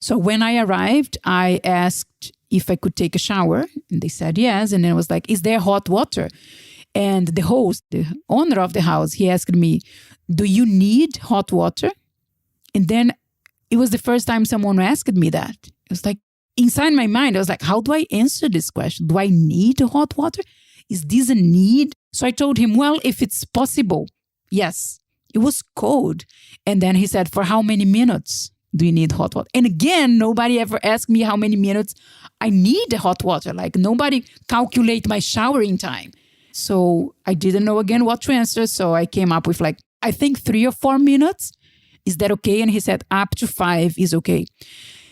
So when I arrived, I asked if I could take a shower. And they said yes. And then I was like, is there hot water? And the host, the owner of the house, he asked me, do you need hot water? And then it was the first time someone asked me that. It was like, inside my mind, I was like, how do I answer this question? Do I need hot water? Is this a need? So I told him, well, if it's possible, yes. It was cold. And then he said, for how many minutes do you need hot water? And again, nobody ever asked me how many minutes I need hot water. Like nobody calculate my showering time. So I didn't know again what to answer. So I came up with I think 3 or 4 minutes. Is that okay? And he said, up to 5 is okay.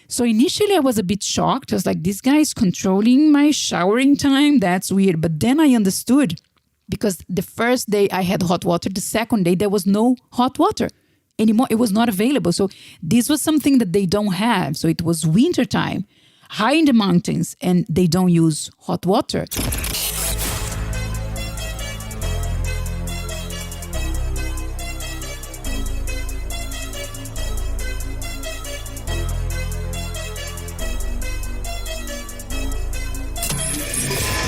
So initially I was a bit shocked. I was like, this guy is controlling my showering time. That's weird. But then I understood, because the first day I had hot water, the second day there was no hot water anymore. It was not available. So this was something that they don't have. So it was winter time, high in the mountains, and they don't use hot water.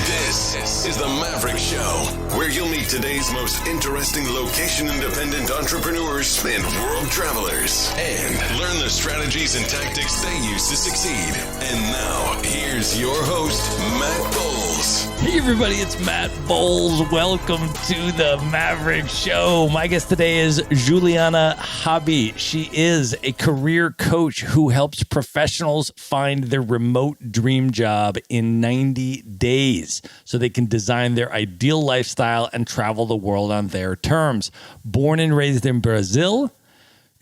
This is the Maverick Show, where you'll meet today's most interesting location-independent entrepreneurs and world travelers, and learn the strategies and tactics they use to succeed. And now, here's your host, Matt Bowles. Hey everybody, it's Matt Bowles. Welcome to the Maverick Show. My guest today is Juliana Rabbi. She is a career coach who helps professionals find their remote dream job in 90 days so they can design their ideal lifestyle and travel the world on their terms. Born and raised in Brazil,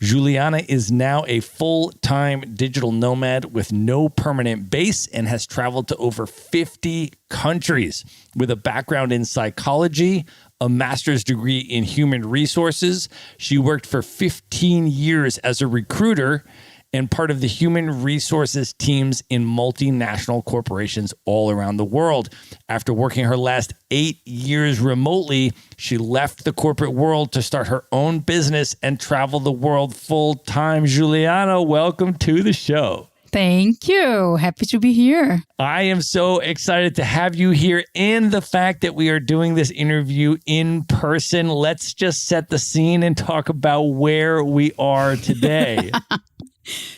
Juliana is now a full-time digital nomad with no permanent base and has traveled to over 50 countries. With a background in psychology, a master's degree in human resources, she worked for 15 years as a recruiter and part of the human resources teams in multinational corporations all around the world. After working her last 8 years remotely, she left the corporate world to start her own business and travel the world full time. Juliana, welcome to the show. Thank you. Happy to be here. I am so excited to have you here, and the fact that we are doing this interview in person. Let's just set the scene and talk about where we are today.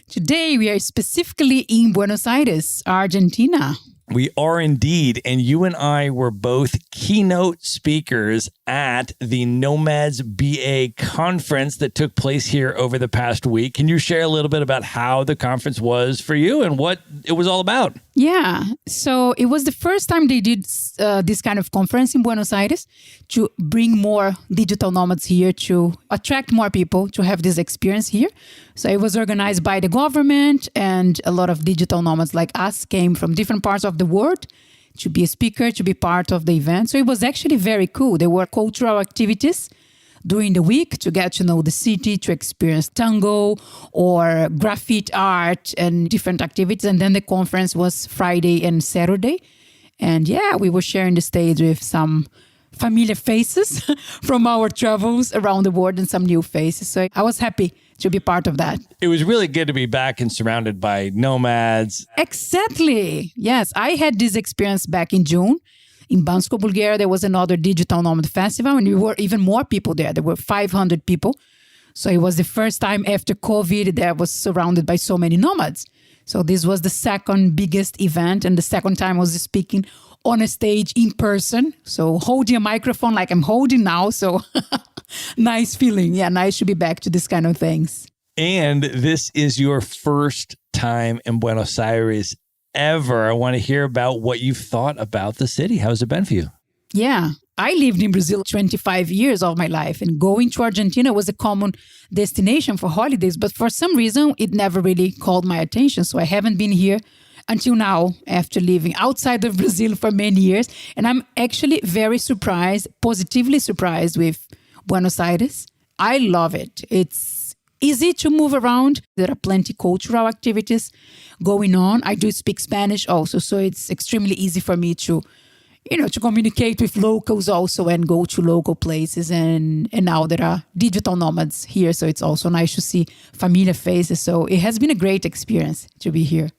Today, we are specifically in Buenos Aires, Argentina. We are indeed. And you and I were both keynote speakers at the Nomad's BA conference that took place here over the past week. Can you share a little bit about how the conference was for you and what it was all about? Yeah. So it was the first time they did this kind of conference in Buenos Aires to bring more digital nomads here, to attract more people to have this experience here. So it was organized by the government, and a lot of digital nomads like us came from different parts of the world to be a speaker, to be part of the event. So it was actually very cool. There were cultural activities during the week to get to know the city, to experience tango or graffiti art and different activities. And then the conference was Friday and Saturday. And yeah, we were sharing the stage with some familiar faces from our travels around the world and some new faces. So I was happy to be part of that. It was really good to be back and surrounded by nomads. Exactly. Yes, I had this experience back in June. In Bansko, Bulgaria, there was another digital nomad festival, and we were even more people there. There were 500 people. So it was the first time after COVID that I was surrounded by so many nomads. So this was the second biggest event, and the second time I was speaking on a stage in person. So holding a microphone like I'm holding now. So nice feeling. Yeah, nice to be back to this kind of things. And this is your first time in Buenos Aires ever. I want to hear about what you've thought about the city. How's it been for you? Yeah, I lived in Brazil 25 years of my life, and going to Argentina was a common destination for holidays. But for some reason, it never really called my attention. So I haven't been here until now, after living outside of Brazil for many years. And I'm actually very surprised, positively surprised with Buenos Aires. I love it. It's easy to move around. There are plenty cultural activities going on. I do speak Spanish also, so it's extremely easy for me to, to communicate with locals also and go to local places. And now there are digital nomads here. So it's also nice to see familiar faces. So it has been a great experience to be here.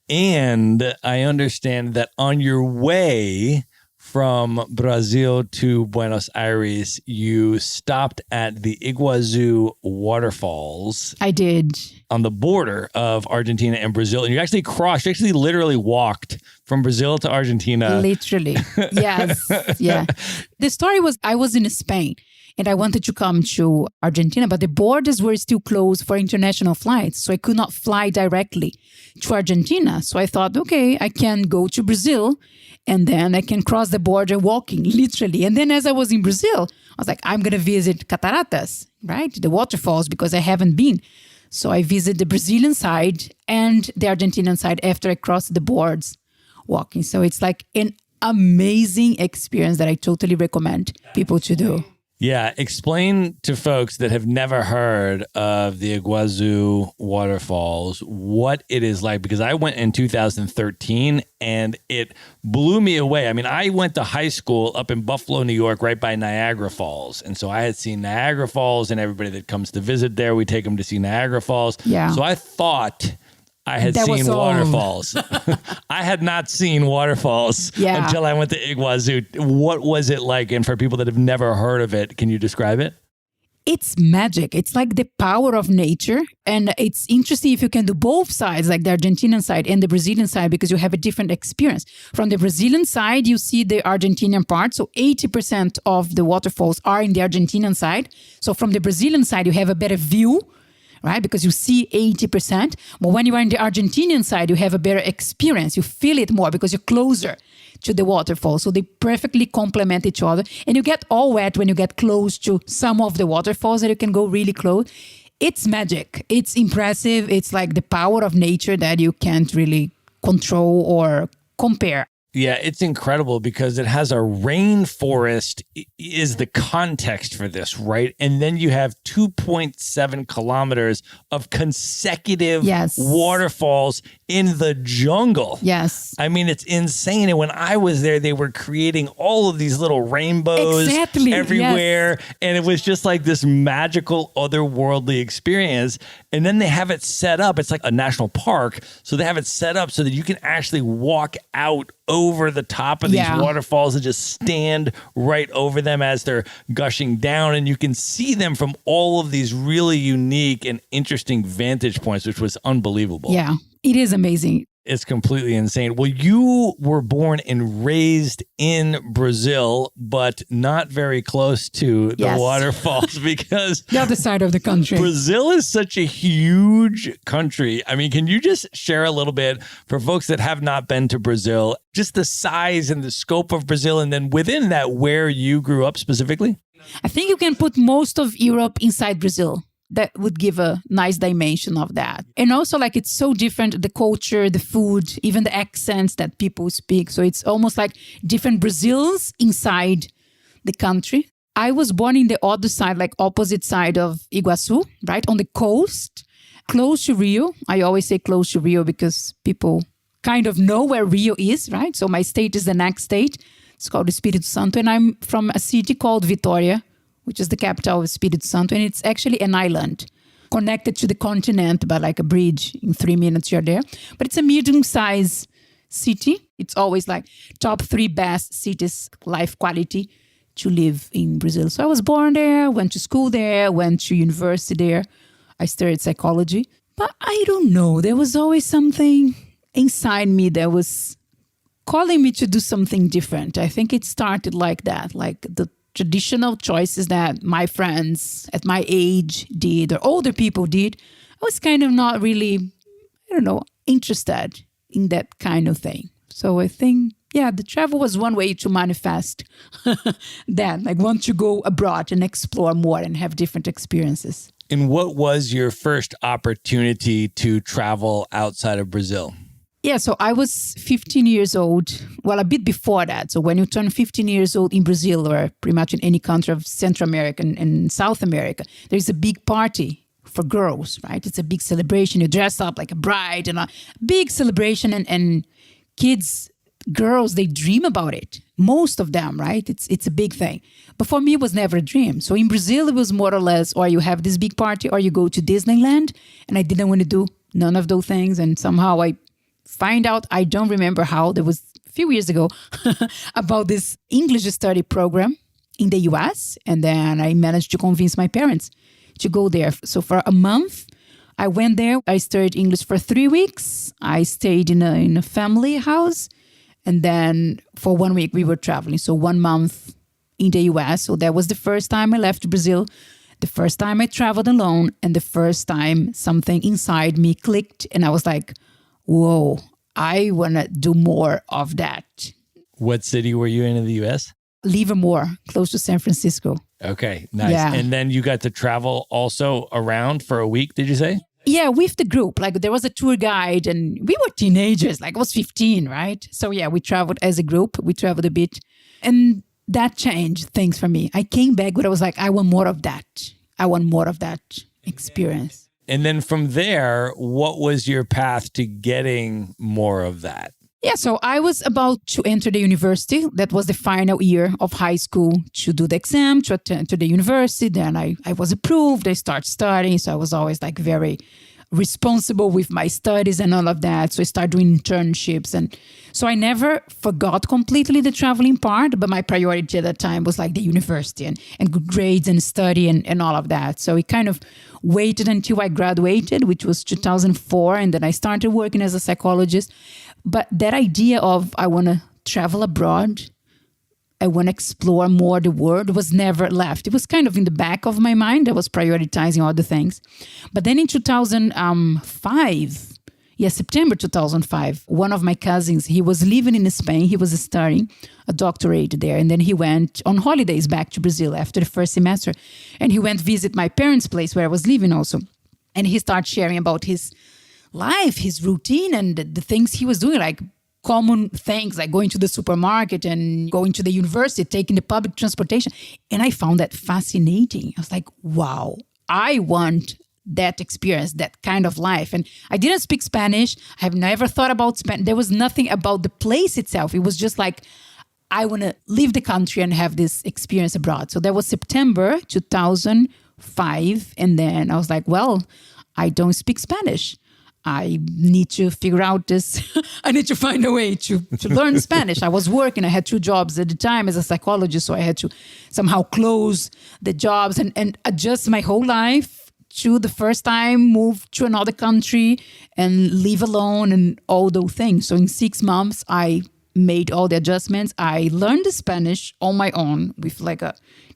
And I understand that on your way from Brazil to Buenos Aires, you stopped at the Iguazu waterfalls. I did. On the border of Argentina and Brazil. And you actually literally walked from Brazil to Argentina. Literally. Yes. Yeah. The story was I was in Spain and I wanted to come to Argentina, but the borders were still closed for international flights. So I could not fly directly to Argentina. So I thought, okay, I can go to Brazil and then I can cross the border walking, literally. And then as I was in Brazil, I was like, I'm going to visit Cataratas, right? The waterfalls, because I haven't been. So I visited the Brazilian side and the Argentinian side after I crossed the boards walking. So it's like an amazing experience that I totally recommend people to do. Yeah, explain to folks that have never heard of the Iguazu waterfalls what it is like, because I went in 2013 and it blew me away. I mean, I went to high school up in Buffalo, New York, right by Niagara Falls. And so I had seen Niagara Falls, and everybody that comes to visit there, we take them to see Niagara Falls. Yeah. So I thought I had seen waterfalls. I had not seen waterfalls until I went to Iguazu. What was it like? And for people that have never heard of it, can you describe it? It's magic. It's like the power of nature. And it's interesting if you can do both sides, like the Argentinian side and the Brazilian side, because you have a different experience. From the Brazilian side, you see the Argentinian part. So 80% of the waterfalls are in the Argentinian side. So from the Brazilian side, you have a better view, right? Because you see 80%. But when you are in the Argentinian side, you have a better experience. You feel it more because you're closer to the waterfall. So they perfectly complement each other. And you get all wet when you get close to some of the waterfalls that you can go really close. It's magic. It's impressive. It's like the power of nature that you can't really control or compare. Yeah, it's incredible because it has a rainforest is the context for this, right? And then you have 2.7 kilometers of consecutive waterfalls in the jungle. Yes. I mean, it's insane. And when I was there, they were creating all of these little rainbows everywhere. Yes. And it was just like this magical, otherworldly experience. And then they have it set up. It's like a national park. So they have it set up so that you can actually walk out over the top of these waterfalls and just stand right over them as they're gushing down. And you can see them from all of these really unique and interesting vantage points, which was unbelievable. Yeah, it is amazing. It's completely insane. Well, you were born and raised in Brazil, but not very close to the waterfalls because the other side of the country. Brazil is such a huge country. I mean, can you just share a little bit for folks that have not been to Brazil, just the size and the scope of Brazil, and then within that, where you grew up specifically? I think you can put most of Europe inside Brazil. That would give a nice dimension of that. And also, like, it's so different, the culture, the food, even the accents that people speak. So it's almost like different Brazils inside the country. I was born in the other side, like opposite side of Iguazu, right? On the coast, close to Rio. I always say close to Rio because people kind of know where Rio is, right? So my state is the next state. It's called Espírito Santo. And I'm from a city called Vitória, which is the capital of Espírito Santo. And it's actually an island connected to the continent by like a bridge. In 3 minutes, you're there. But it's a medium-sized city. It's always like top 3 best cities, life quality to live in Brazil. So I was born there, went to school there, went to university there. I studied psychology. But I don't know. There was always something inside me that was calling me to do something different. I think it started like that, like the traditional choices that my friends at my age did or older people did. I was kind of not really, interested in that kind of thing. So I think, the travel was one way to manifest that, like want to go abroad and explore more and have different experiences. And what was your first opportunity to travel outside of Brazil? Yeah, so I was 15 years old. Well, a bit before that. So when you turn 15 years old in Brazil or pretty much in any country of Central America and South America, there's a big party for girls, right? It's a big celebration. You dress up like a bride and a big celebration and kids girls, they dream about it. Most of them, right? It's a big thing. But for me, it was never a dream. So in Brazil, it was more or less, or you have this big party or you go to Disneyland. And I didn't want to do none of those things. And somehow I find out, I don't remember how, there was a few years ago, about this English study program in the US. And then I managed to convince my parents to go there. So for a month, I went there. I studied English for 3 weeks. I stayed in a family house. And then for 1 week, we were traveling. So 1 month in the US. So that was the first time I left Brazil, the first time I traveled alone, and the first time something inside me clicked. And I was like, whoa, I want to do more of that. What city were you in the US? Livermore, close to San Francisco. Okay, nice. Yeah. And then you got to travel also around for a week, did you say? Yeah, with the group. Like there was a tour guide and we were teenagers, like I was 15, right? So yeah, we traveled as a group. We traveled a bit and that changed things for me. I came back, but I was like, I want more of that. I want more of that experience. And then from there, what was your path to getting more of that? Yeah, so I was about to enter the university. That was the final year of high school to do the exam, to attend to the university. Then I was approved. I started studying. So I was always like very responsible with my studies and all of that. So I started doing internships. And so I never forgot completely the traveling part, but my priority at that time was like the university and good grades and study and all of that. So it kind of waited until I graduated, which was 2004. And then I started working as a psychologist. But that idea of I want to travel abroad, I want to explore more the world was never left. It was kind of in the back of my mind. I was prioritizing other things. But then in 2005, September 2005, one of my cousins, he was living in Spain. He was studying a doctorate there. And then he went on holidays back to Brazil after the first semester. And he went visit my parents' place where I was living also. And he started sharing about his life, his routine, and the things he was doing, like common things like going to the supermarket and going to the university, taking the public transportation. And I found that fascinating. I was like, wow, I want that experience, that kind of life. And I didn't speak Spanish. I have never thought about Spanish. There was nothing about the place itself. It was just like, I want to leave the country and have this experience abroad. So that was September 2005. And then I was like, well, I don't speak Spanish. I need to figure out this. I need to find a way to learn Spanish. I was working. I had 2 jobs at the time as a psychologist. So I had to somehow close the jobs and adjust my whole life to the first time move to another country and live alone and all those things. So in 6 months, I made all the adjustments. I learned the Spanish on my own with like a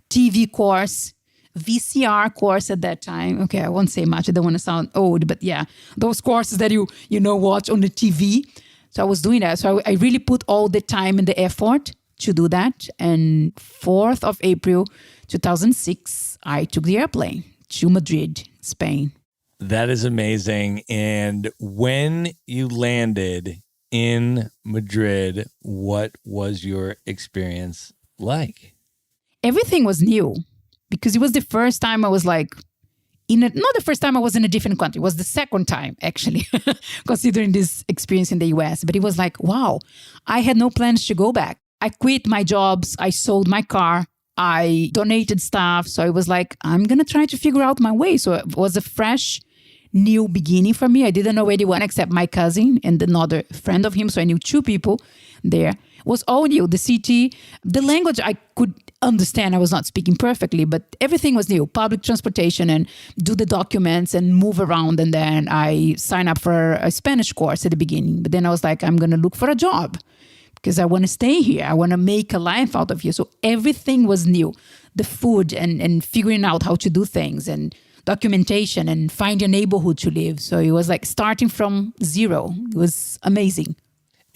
TV course, VCR course at that time. Okay, I won't say much. I don't want to sound old, but yeah, those courses that you watch on the TV. So I was doing that. So I really put all the time and the effort to do that. And 4th of April, 2006, I took the airplane to Madrid, Spain. That is amazing. And when you landed in Madrid, what was your experience like? Everything was new. Because it was the first time I was like, not the first time I was in a different country. It was the second time, actually, considering this experience in the US. But it was like, wow, I had no plans to go back. I quit my jobs. I sold my car. I donated stuff. So I was like, I'm going to try to figure out my way. So it was a fresh, new beginning for me. I didn't know anyone except my cousin and another friend of him. So I knew 2 people there. It was all new. The city, the language I could understand. I was not speaking perfectly, but everything was new. Public transportation and do the documents and move around. And then I signed up for a Spanish course at the beginning. But then I was like, I'm going to look for a job because I want to stay here. I want to make a life out of here. So everything was new. The food and figuring out how to do things and documentation and find a neighborhood to live. So it was like starting from zero. It was amazing.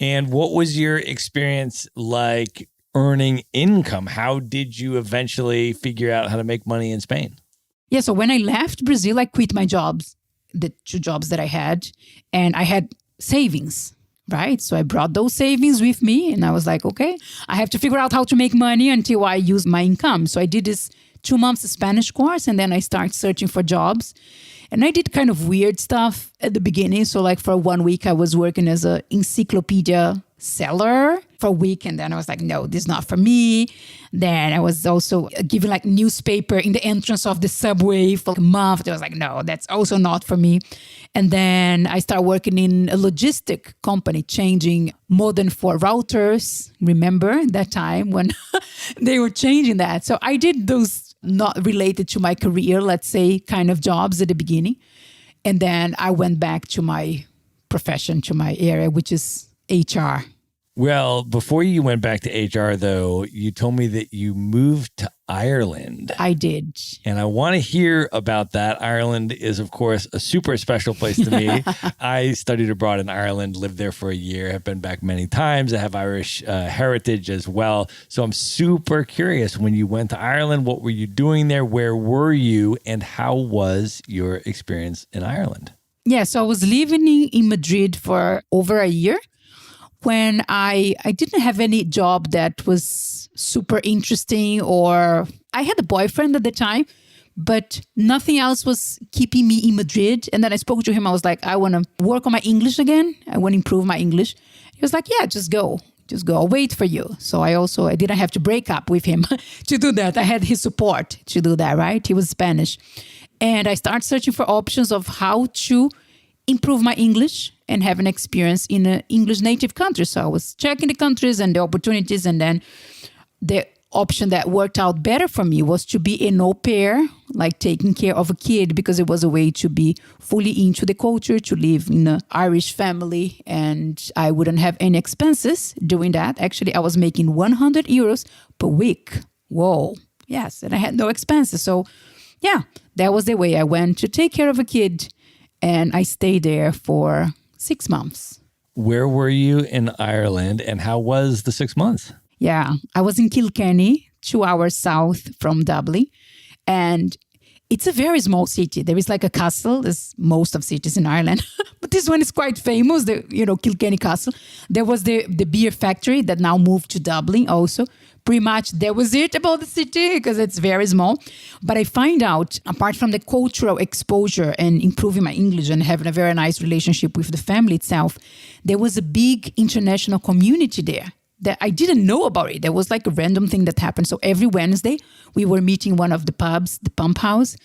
And what was your experience like earning income? How did you eventually figure out how to make money in Spain? Yeah, so when I left Brazil, I quit my jobs, the 2 jobs that I had, and I had savings, right? So I brought those savings with me and I was like, okay, I have to figure out how to make money until I use my income. So I did this 2 months Spanish course and then I started searching for jobs. And I did kind of weird stuff at the beginning. So like for 1 week, I was working as an encyclopedia seller. for a week. And then I was like, no, this is not for me. Then I was also given like newspaper in the entrance of the subway for a month. I was like, no, that's also not for me. And then I started working in a logistic company, changing modem for routers. Remember that time when they were changing that? So I did those not related to my career, let's say, kind of jobs at the beginning. And then I went back to my profession, to my area, which is HR. Well, before you went back to HR, though, you told me that you moved to Ireland. I did. And I want to hear about that. Ireland is, of course, a super special place to me. I studied abroad in Ireland, lived there for a year, have been back many times. I have Irish heritage as well. So I'm super curious. When you went to Ireland, what were you doing there? Where were you? And how was your experience in Ireland? Yeah, so I was living in Madrid for over a year. When I didn't have any job that was super interesting, or I had a boyfriend at the time, but nothing else was keeping me in Madrid. And then I spoke to him. I was like, I want to work on my English again. I want to improve my English. He was like, yeah, just go. I'll wait for you. So I didn't have to break up with him to do that. I had his support to do that, right? He was Spanish. And I started searching for options of how to improve my English and have an experience in an English native country. So I was checking the countries and the opportunities. And then the option that worked out better for me was to be an au pair, like taking care of a kid, because it was a way to be fully into the culture, to live in an Irish family. And I wouldn't have any expenses doing that. Actually, I was making 100 euros per week. Whoa. Yes. And I had no expenses. So yeah, that was the way I went to take care of a kid. And I stayed there for 6 months. Where were you in Ireland, and how was the 6 months? Yeah, I was in Kilkenny, 2 hours south from Dublin. And it's a very small city. There is like a castle, as most of cities in Ireland. But this one is quite famous, the Kilkenny Castle. There was the beer factory that now moved to Dublin also. Pretty much that was it about the city, because it's very small. But I find out, apart from the cultural exposure and improving my English and having a very nice relationship with the family itself, there was a big international community there that I didn't know about it. There was like a random thing that happened. So every Wednesday, we were meeting one of the pubs, the Pump House.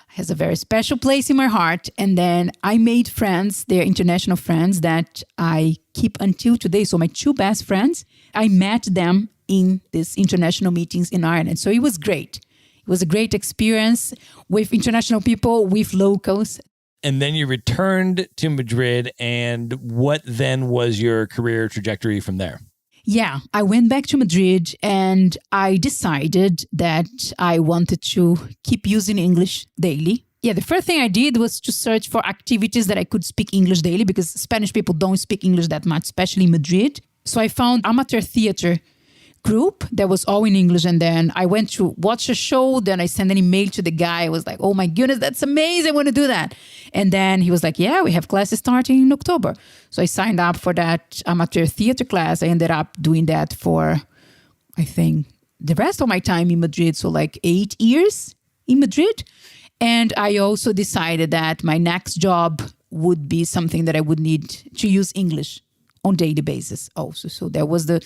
Has a very special place in my heart. And then I made friends, they're international friends that I keep until today. So my 2 best friends, I met them in these international meetings in Ireland. So it was great. It was a great experience with international people, with locals. And then you returned to Madrid. And what then was your career trajectory from there? Yeah, I went back to Madrid and I decided that I wanted to keep using English daily. Yeah, the first thing I did was to search for activities that I could speak English daily, because Spanish people don't speak English that much, especially in Madrid. So I found amateur theater group that was all in English. And then I went to watch a show. Then I sent an email to the guy. I was like, oh my goodness, that's amazing. I want to do that. And then he was like, yeah, we have classes starting in October. So I signed up for that amateur theater class. I ended up doing that for, I think, the rest of my time in Madrid. So like 8 years in Madrid. And I also decided that my next job would be something that I would need to use English on daily basis also. So that was the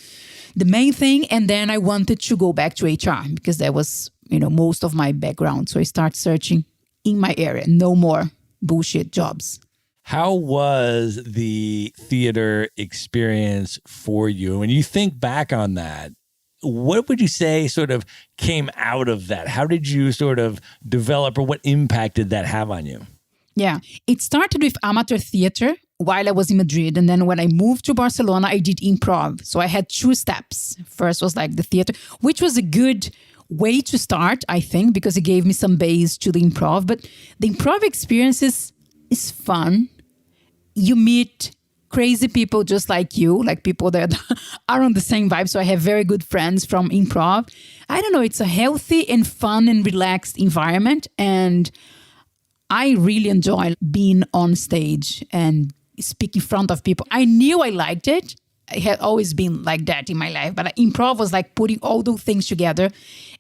main thing. And then I wanted to go back to HR, because that was, most of my background. So I started searching in my area. No more bullshit jobs. How was the theater experience for you? When you think back on that, what would you say sort of came out of that? How did you sort of develop, or what impact did that have on you? Yeah, it started with amateur theater while I was in Madrid. And then when I moved to Barcelona, I did improv. So I had 2 steps. First was like the theater, which was a good way to start, I think, because it gave me some base to the improv. But the improv experience is fun. You meet crazy people just like you, like people that are on the same vibe. So I have very good friends from improv. I don't know, it's a healthy and fun and relaxed environment. And I really enjoy being on stage and speak in front of people. I knew I liked it. I had always been like that in my life, but improv was like putting all those things together.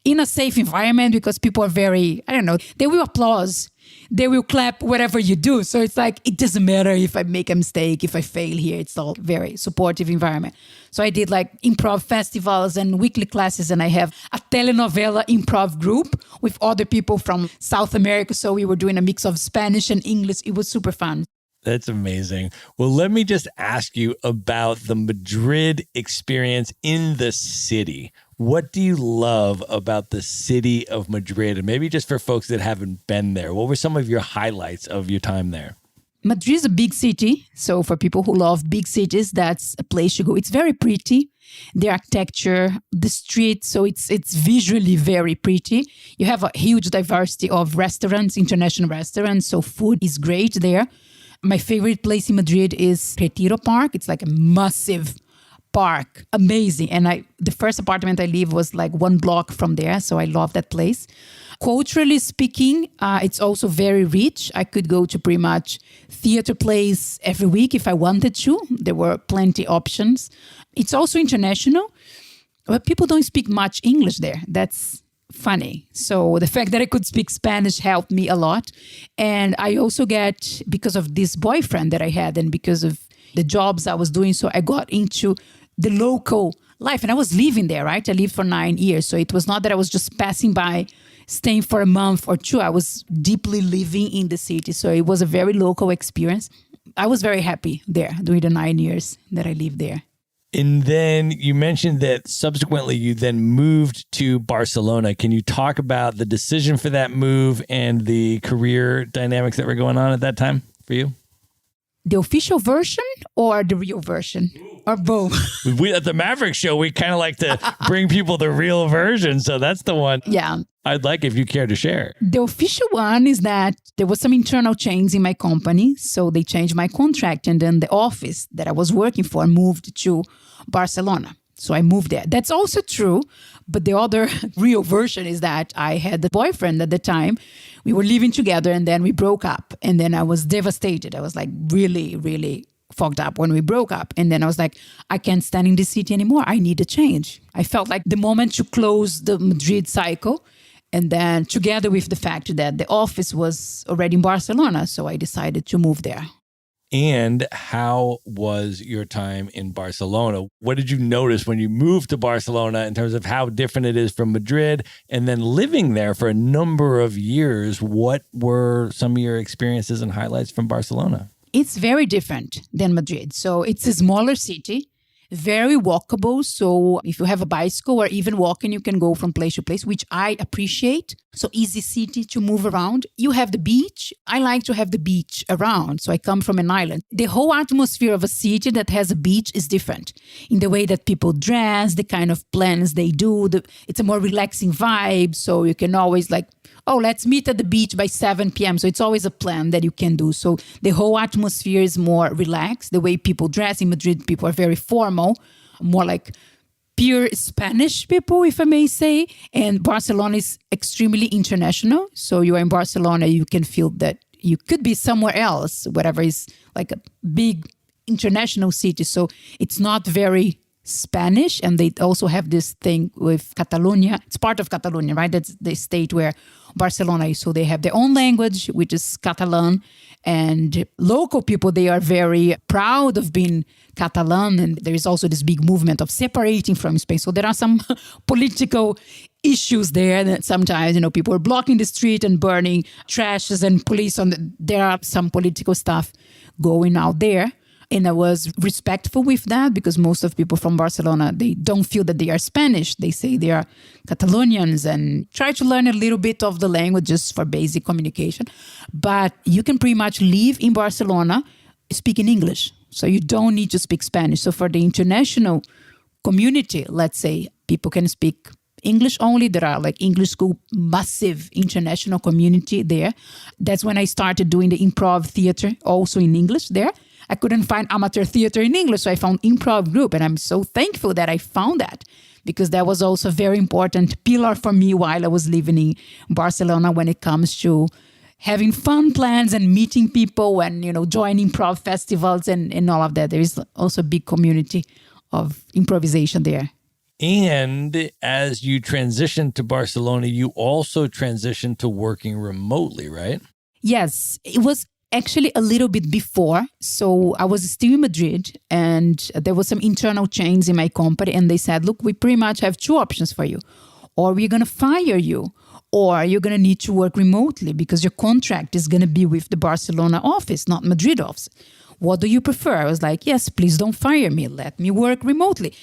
in a safe environment because people are very, I don't know, they will applause. They will clap whatever you do. So it's like, it doesn't matter if I make a mistake, if I fail here. It's all very supportive environment. So I did like improv festivals and weekly classes. And I have a telenovela improv group with other people from South America. So we were doing a mix of Spanish and English. It was super fun. That's amazing. Well, let me just ask you about the Madrid experience in the city. What do you love about the city of Madrid? And maybe just for folks that haven't been there, what were some of your highlights of your time there? Madrid is a big city. So for people who love big cities, that's a place to go. It's very pretty. The architecture, the street, so it's visually very pretty. You have a huge diversity of restaurants, international restaurants. So food is great there. My favorite place in Madrid is Retiro Park. It's like a massive park, amazing. And the first apartment I lived was like 1 block from there. So I love that place. Culturally speaking, it's also very rich. I could go to pretty much theater plays every week if I wanted to. There were plenty options. It's also international, but people don't speak much English there. That's funny. So the fact that I could speak Spanish helped me a lot. And I also get, because of this boyfriend that I had and because of the jobs I was doing, so I got into the local life. And I was living there, right? I lived for 9 years. So it was not that I was just passing by, staying for a month or two. I was deeply living in the city. So it was a very local experience. I was very happy there during the 9 years that I lived there. And then you mentioned that subsequently you then moved to Barcelona. Can you talk about the decision for that move and the career dynamics that were going on at that time for you? The official version or the real version? Or both? We at the Maverick Show, we kind of like to bring people the real version. So that's the one I'd like if you care to share. The official one is that there was some internal change in my company. So they changed my contract. And then the office that I was working for moved to Barcelona. So I moved there. That's also true. But the other real version is that I had a boyfriend at the time. We were living together and then we broke up. And then I was devastated. I was like really, really fucked up when we broke up. And then I was like, I can't stand in this city anymore. I need a change. I felt like the moment to close the Madrid cycle. And then together with the fact that the office was already in Barcelona. So I decided to move there. And how was your time in Barcelona? What did you notice when you moved to Barcelona in terms of how different it is from Madrid? And then living there for a number of years, what were some of your experiences and highlights from Barcelona? It's very different than Madrid. So it's a smaller city, very walkable. So if you have a bicycle or even walking, you can go from place to place, which I appreciate. So easy city to move around. You have the beach. I like to have the beach around. So I come from an island. The whole atmosphere of a city that has a beach is different in the way that people dress, the kind of plans they do. It's a more relaxing vibe. So you can always like, oh, let's meet at the beach by 7 p.m. So it's always a plan that you can do. So the whole atmosphere is more relaxed. The way people dress in Madrid, people are very formal, more like pure Spanish people, if I may say. And Barcelona is extremely international. So you are in Barcelona, you can feel that you could be somewhere else, whatever is like a big international city. So it's not very Spanish. And they also have this thing with Catalonia. It's part of Catalonia, right? That's the state where Barcelona is. So they have their own language, which is Catalan. And local people, they are very proud of being Catalan. And there is also this big movement of separating from Spain. So there are some political issues there that sometimes, people are blocking the street and burning trashes and police there are some political stuff going out there. And I was respectful with that because most of people from Barcelona, they don't feel that they are Spanish. They say they are Catalonians and try to learn a little bit of the language just for basic communication. But you can pretty much live in Barcelona speaking English. So you don't need to speak Spanish. So for the international community, let's say, people can speak English only. There are like English school, massive international community there. That's when I started doing the improv theater also in English there. I couldn't find amateur theater in English, so I found improv group. And I'm so thankful that I found that because that was also a very important pillar for me while I was living in Barcelona when it comes to having fun plans and meeting people and, joining improv festivals and all of that. There is also a big community of improvisation there. And as you transitioned to Barcelona, you also transitioned to working remotely, right? Yes, it was actually a little bit before. So I was still in Madrid and there was some internal change in my company. And they said, look, we pretty much have two options for you. Or we're going to fire you, or you're going to need to work remotely because your contract is going to be with the Barcelona office, not Madrid office. What do you prefer? I was like, yes, please don't fire me. Let me work remotely.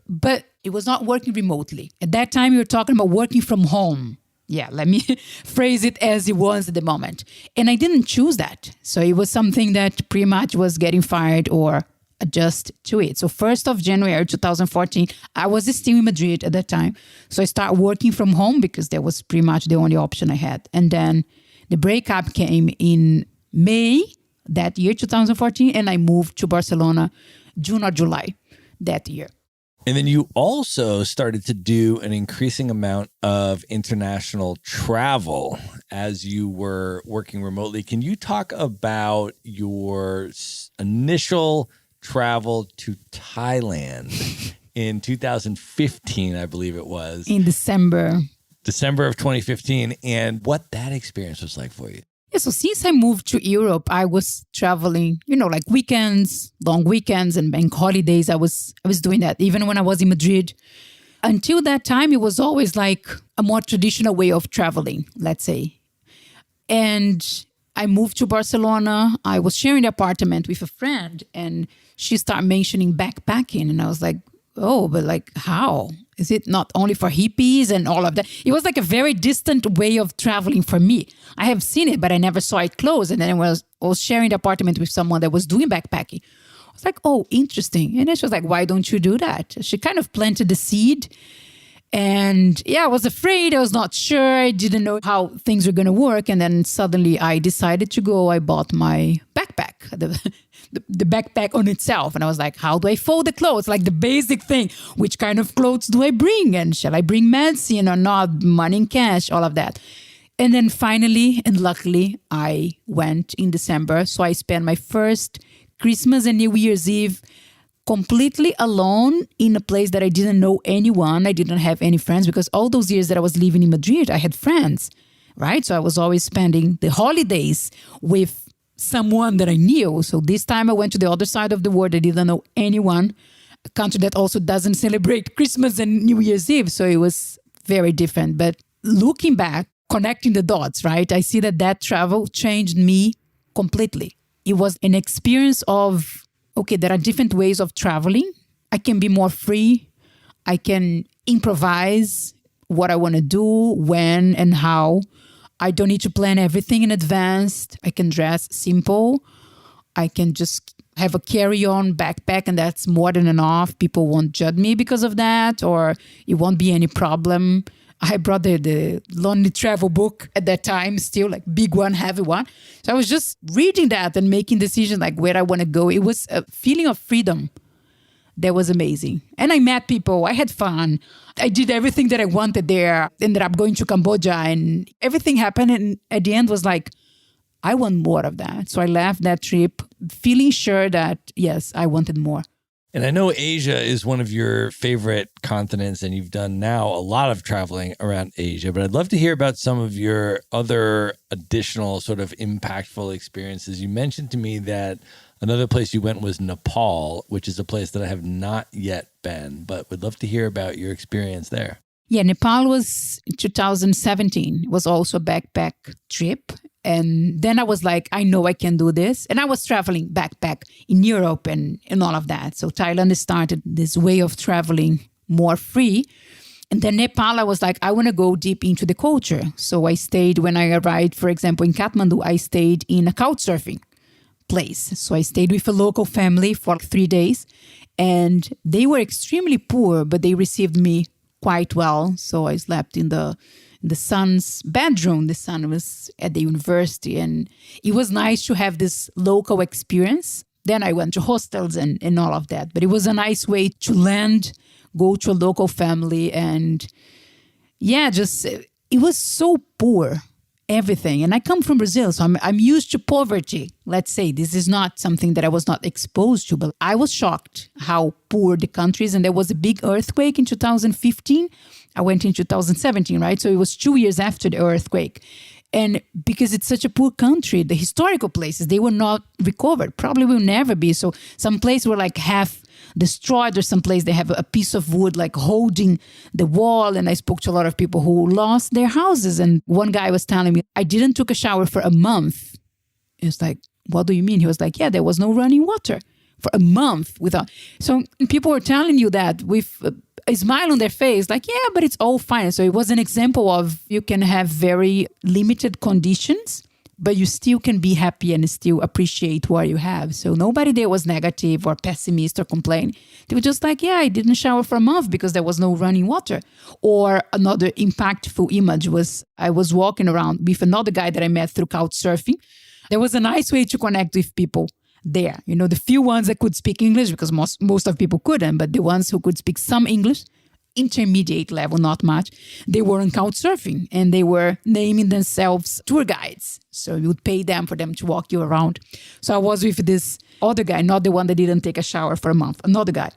But it was not working remotely. At that time, you were talking about working from home. Yeah, let me phrase it as it was at the moment. And I didn't choose that. So it was something that pretty much was getting fired or adjust to it. So 1st of January 2014, I was still in Madrid at that time. So I started working from home because that was pretty much the only option I had. And then the breakup came in May that year, 2014, and I moved to Barcelona June or July that year. And then you also started to do an increasing amount of international travel as you were working remotely. Can you talk about your initial travel to Thailand in 2015, I believe it was? In December of 2015, and what that experience was like for you? Yeah, so since I moved to Europe, I was traveling, like weekends, long weekends and bank holidays. I was doing that even when I was in Madrid. Until that time, it was always like a more traditional way of traveling, let's say. And I moved to Barcelona. I was sharing the apartment with a friend and she started mentioning backpacking. And I was like, oh, but like how? Is it not only for hippies and all of that? It was like a very distant way of traveling for me. I have seen it, but I never saw it close. And then I was sharing the apartment with someone that was doing backpacking. I was like, oh, interesting. And then she was like, why don't you do that? She kind of planted the seed. And yeah, I was afraid. I was not sure. I didn't know how things were going to work. And then suddenly I decided to go. I bought my backpack, the backpack on itself. And I was like, how do I fold the clothes? Like the basic thing. Which kind of clothes do I bring? And shall I bring medicine or not? Money in cash, all of that. And then finally, and luckily, I went in December. So I spent my first Christmas and New Year's Eve completely alone in a place that I didn't know anyone. I didn't have any friends because all those years that I was living in Madrid, I had friends, right? So I was always spending the holidays with someone that I knew. So this time I went to the other side of the world. I didn't know anyone, a country that also doesn't celebrate Christmas and New Year's Eve. So it was very different. But looking back, connecting the dots, right? I see that travel changed me completely. It was an experience of, okay, there are different ways of traveling. I can be more free. I can improvise what I want to do, when and how. I don't need to plan everything in advance. I can dress simple. I can just have a carry-on backpack and that's more than enough. People won't judge me because of that, or it won't be any problem. I brought the Lonely Travel book at that time, still like big one, heavy one. So I was just reading that and making decisions like where I want to go. It was a feeling of freedom that was amazing. And I met people. I had fun. I did everything that I wanted there. Ended up going to Cambodia and everything happened. And at the end was like, I want more of that. So I left that trip feeling sure that, yes, I wanted more. And I know Asia is one of your favorite continents, and you've done now a lot of traveling around Asia, but I'd love to hear about some of your other additional sort of impactful experiences. You mentioned to me that another place you went was Nepal, which is a place that I have not yet been, but would love to hear about your experience there. Yeah, Nepal was 2017. It was also a backpack trip. And then I was like, I know I can do this. And I was traveling backpack in Europe and all of that. So Thailand started this way of traveling more free. And then Nepal, I was like, I want to go deep into the culture. So I stayed, when I arrived, for example, in Kathmandu, I stayed in a couchsurfing place. So I stayed with a local family for 3 days. And they were extremely poor, but they received me quite well. So I slept in the son's bedroom. The son was at the university, and it was nice to have this local experience. Then I went to hostels and all of that. But it was a nice way to land, go to a local family. And yeah, just, it was so poor. everything. And I come from Brazil, so I'm used to poverty. Let's say this is not something that I was not exposed to, but I was shocked how poor the country is. And there was a big earthquake in 2015. I went in 2017, right? So it was 2 years after the earthquake. And because it's such a poor country, the historical places, they were not recovered, probably will never be. So some places were like half destroyed, or some place they have a piece of wood like holding the wall. And I spoke to a lot of people who lost their houses. And one guy was telling me, I didn't took a shower for a month. It's like, what do you mean? He was like, yeah, there was no running water for a month without. So people were telling you that with a smile on their face, like, yeah, but it's all fine. So it was an example of you can have very limited conditions, but you still can be happy and still appreciate what you have. So nobody there was negative or pessimist or complain. They were just like, yeah, I didn't shower for a month because there was no running water. Or another impactful image was I was walking around with another guy that I met through couchsurfing. There was a nice way to connect with people there. You know, the few ones that could speak English, because most of people couldn't, but the ones who could speak some English, intermediate level, not much, they were on couchsurfing and they were naming themselves tour guides. So you would pay them for them to walk you around. So I was with this other guy, not the one that didn't take a shower for a month, another guy.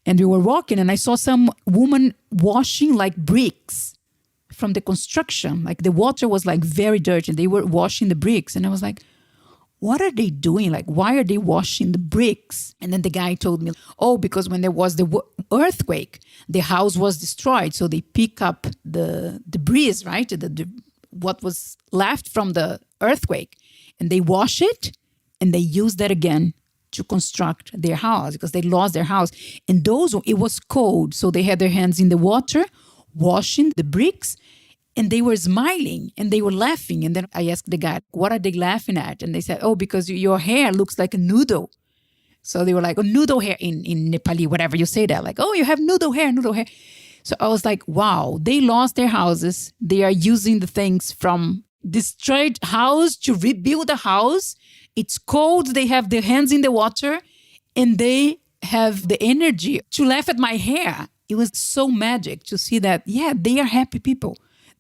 And we were walking and I saw some woman washing like bricks from the construction. Like the water was like very dirty and they were washing the bricks. And I was like, what are they doing? Like, why are they washing the bricks? And then the guy told me, oh, because when there was the earthquake, the house was destroyed. So they pick up the debris, right? What was left from the earthquake. And they wash it and they use that again to construct their house because they lost their house. And it was cold. So they had their hands in the water, washing the bricks. And they were smiling and they were laughing. And then I asked the guy, what are they laughing at? And they said, oh, because your hair looks like a noodle. So they were like, oh, noodle hair in Nepali, whatever you say that. Like, oh, you have noodle hair. So I was like, wow, they lost their houses. They are using the things from destroyed house to rebuild a house. It's cold. They have their hands in the water and they have the energy to laugh at my hair. It was so magic to see that, yeah, they are happy people.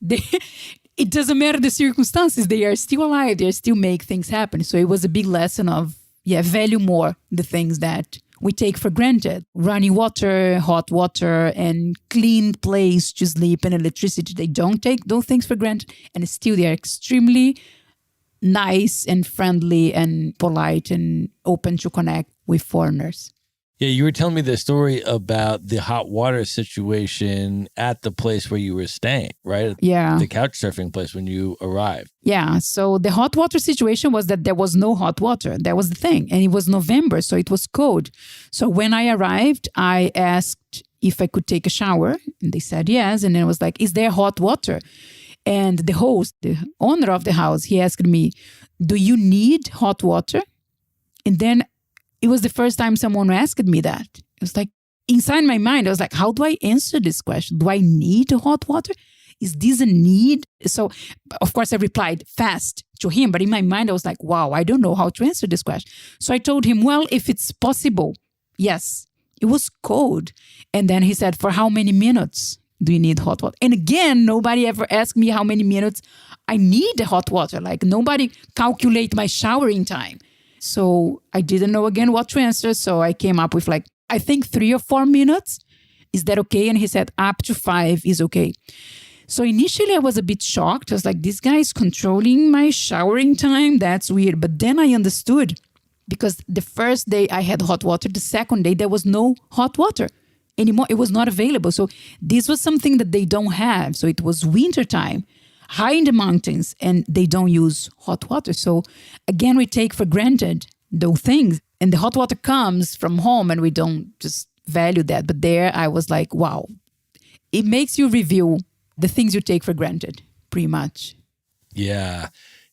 It doesn't matter the circumstances. They are still alive. They still make things happen. So it was a big lesson of, value more the things that we take for granted. Running water, hot water, and clean place to sleep and electricity. They don't take those things for granted. And still they are extremely nice and friendly and polite and open to connect with foreigners. Yeah, you were telling me the story about the hot water situation at the place where you were staying, right? Yeah. The couch surfing place when you arrived. Yeah. So the hot water situation was that there was no hot water. That was the thing. And it was November, so it was cold. So when I arrived, I asked if I could take a shower. And they said yes. And then I was like, is there hot water? And the host, the owner of the house, he asked me, do you need hot water? And then it was the first time someone asked me that. It was like, inside my mind, I was like, how do I answer this question? Do I need hot water? Is this a need? So, of course, I replied fast to him. But in my mind, I was like, wow, I don't know how to answer this question. So I told him, well, if it's possible, yes. It was cold. And then he said, for how many minutes do you need hot water? And again, nobody ever asked me how many minutes I need hot water. Like nobody calculate my showering time. So I didn't know again what to answer. So I came up with like, I think 3 or 4 minutes. Is that okay? And he said, up to 5 is okay. So initially I was a bit shocked. I was like, this guy is controlling my showering time. That's weird. But then I understood because the first day I had hot water. The second day there was no hot water anymore. It was not available. So this was something that they don't have. So it was wintertime. High in the mountains and they don't use hot water. So again, we take for granted those things and the hot water comes from home and we don't just value that. But there I was like, wow, it makes you review the things you take for granted pretty much. Yeah,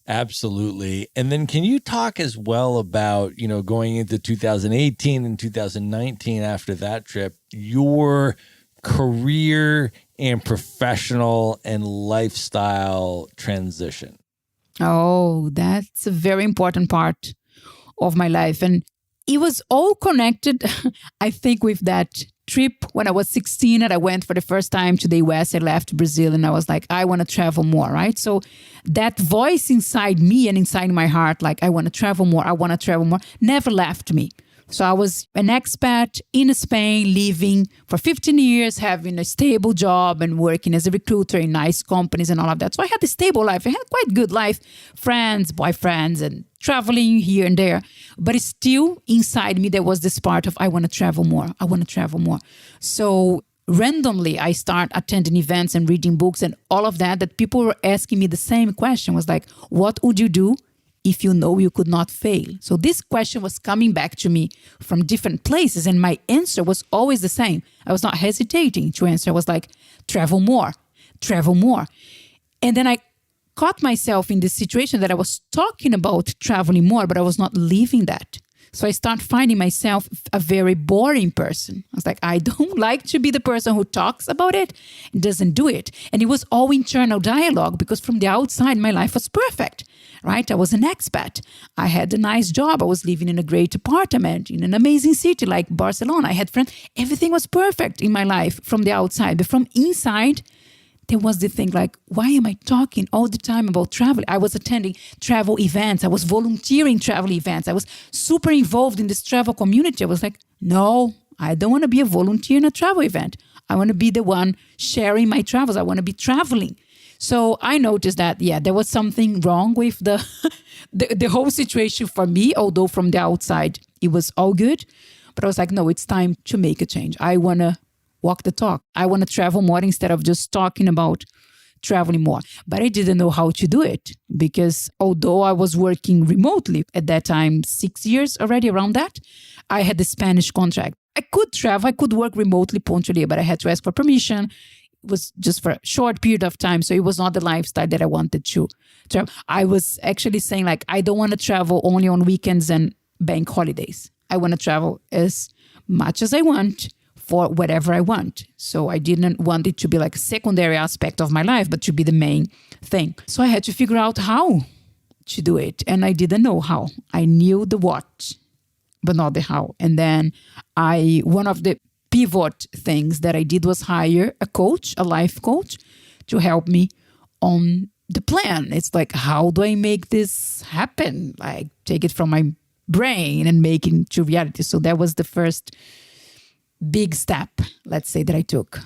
absolutely. And then can you talk as well about, going into 2018 and 2019 after that trip, your career and professional and lifestyle transition? Oh, that's a very important part of my life. And it was all connected, I think, with that trip when I was 16 and I went for the first time to the US. I left Brazil and I was like, I want to travel more, right? So that voice inside me and inside my heart, like, I want to travel more, I want to travel more, never left me. So I was an expat in Spain, living for 15 years, having a stable job and working as a recruiter in nice companies and all of that. So I had a stable life. I had quite a good life, friends, boyfriends, and traveling here and there. But it's still inside me, there was this part of, I want to travel more. I want to travel more. So randomly, I start attending events and reading books and all of that people were asking me the same question, was like, what would you do if you know you could not fail? So this question was coming back to me from different places, and my answer was always the same. I was not hesitating to answer. I was like, travel more, travel more. And then I caught myself in this situation that I was talking about traveling more, but I was not living that. So I start finding myself a very boring person. I was like, I don't like to be the person who talks about it and doesn't do it. And it was all internal dialogue, because from the outside, my life was perfect, right? I was an expat. I had a nice job. I was living in a great apartment in an amazing city like Barcelona. I had friends. Everything was perfect in my life from the outside. But from inside, there was the thing like, why am I talking all the time about travel? I was attending travel events. I was volunteering travel events. I was super involved in this travel community. I was like, no, I don't want to be a volunteer in a travel event. I want to be the one sharing my travels. I want to be traveling. So I noticed that, there was something wrong with the whole situation for me, although from the outside, it was all good. But I was like, no, it's time to make a change. I want to walk the talk. I want to travel more instead of just talking about traveling more. But I didn't know how to do it, because although I was working remotely at that time, 6 years already around that, I had the Spanish contract. I could travel, I could work remotely punctually, but I had to ask for permission. It was just for a short period of time. So it was not the lifestyle that I wanted to travel. I was actually saying like, I don't want to travel only on weekends and bank holidays. I want to travel as much as I want, for whatever I want. So I didn't want it to be like a secondary aspect of my life, but to be the main thing. So I had to figure out how to do it. And I didn't know how. I knew the what, but not the how. And then one of the pivot things that I did was hire a coach, a life coach, to help me on the plan. It's like, how do I make this happen? Like, take it from my brain and make it into reality. So that was the first big step, let's say, that I took.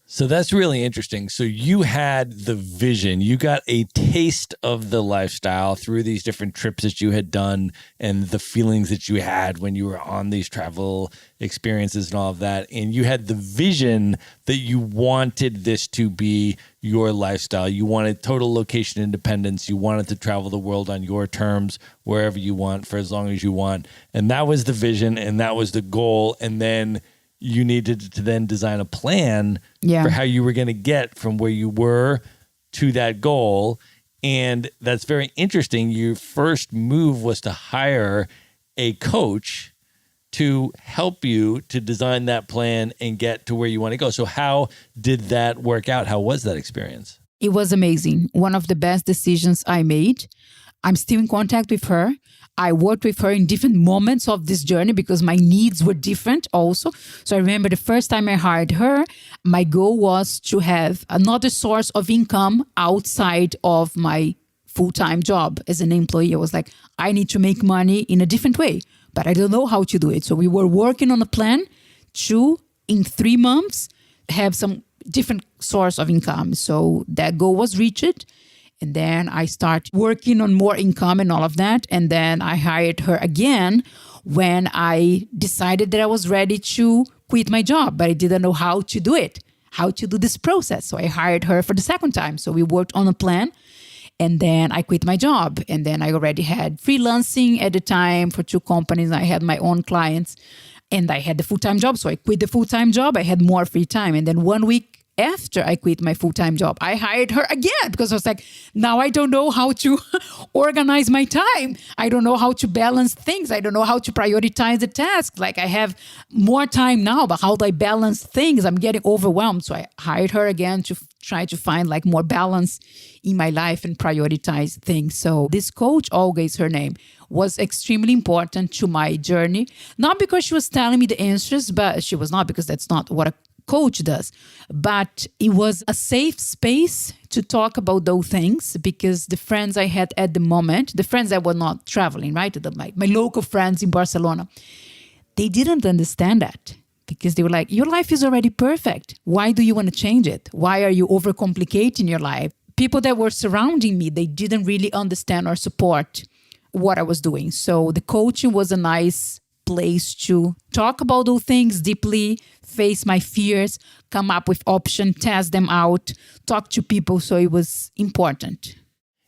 So that's really interesting. So you had the vision, you got a taste of the lifestyle through these different trips that you had done and the feelings that you had when you were on these travel experiences and all of that. And you had the vision that you wanted this to be your lifestyle. You wanted total location independence. You wanted to travel the world on your terms, wherever you want, for as long as you want. And that was the vision and that was the goal. And then you needed to then design a plan for how you were going to get from where you were to that goal. And that's very interesting. Your first move was to hire a coach to help you to design that plan and get to where you want to go. So how did that work out? How was that experience? It was amazing. One of the best decisions I made. I'm still in contact with her. I worked with her in different moments of this journey because my needs were different also. So I remember the first time I hired her, my goal was to have another source of income outside of my full-time job as an employee. I was like, I need to make money in a different way, but I don't know how to do it. So we were working on a plan to, in 3 months, have some different source of income. So that goal was reached. And then I started working on more income and all of that. And then I hired her again when I decided that I was ready to quit my job, but I didn't know how to do it, how to do this process. So I hired her for the second time. So we worked on a plan. And then I quit my job. And then I already had freelancing at the time for 2 companies. I had my own clients and I had the full-time job. So I quit the full-time job. I had more free time. And then 1 week after I quit my full-time job, I hired her again because I was like, now I don't know how to organize my time. I don't know how to balance things. I don't know how to prioritize the tasks. Like I have more time now, but how do I balance things? I'm getting overwhelmed. So I hired her again to try to find like more balance in my life and prioritize things. So this coach, Olga is her name, was extremely important to my journey. Not because she was telling me the answers, but she was not, because that's not what a coach does. But it was a safe space to talk about those things, because the friends I had at the moment, the friends that were not traveling, right? My local friends in Barcelona, they didn't understand that, because they were like, your life is already perfect. Why do you want to change it? Why are you overcomplicating your life? People that were surrounding me, they didn't really understand or support what I was doing. So the coaching was a nice place to talk about those things deeply, face my fears, come up with options, test them out, talk to people. So it was important.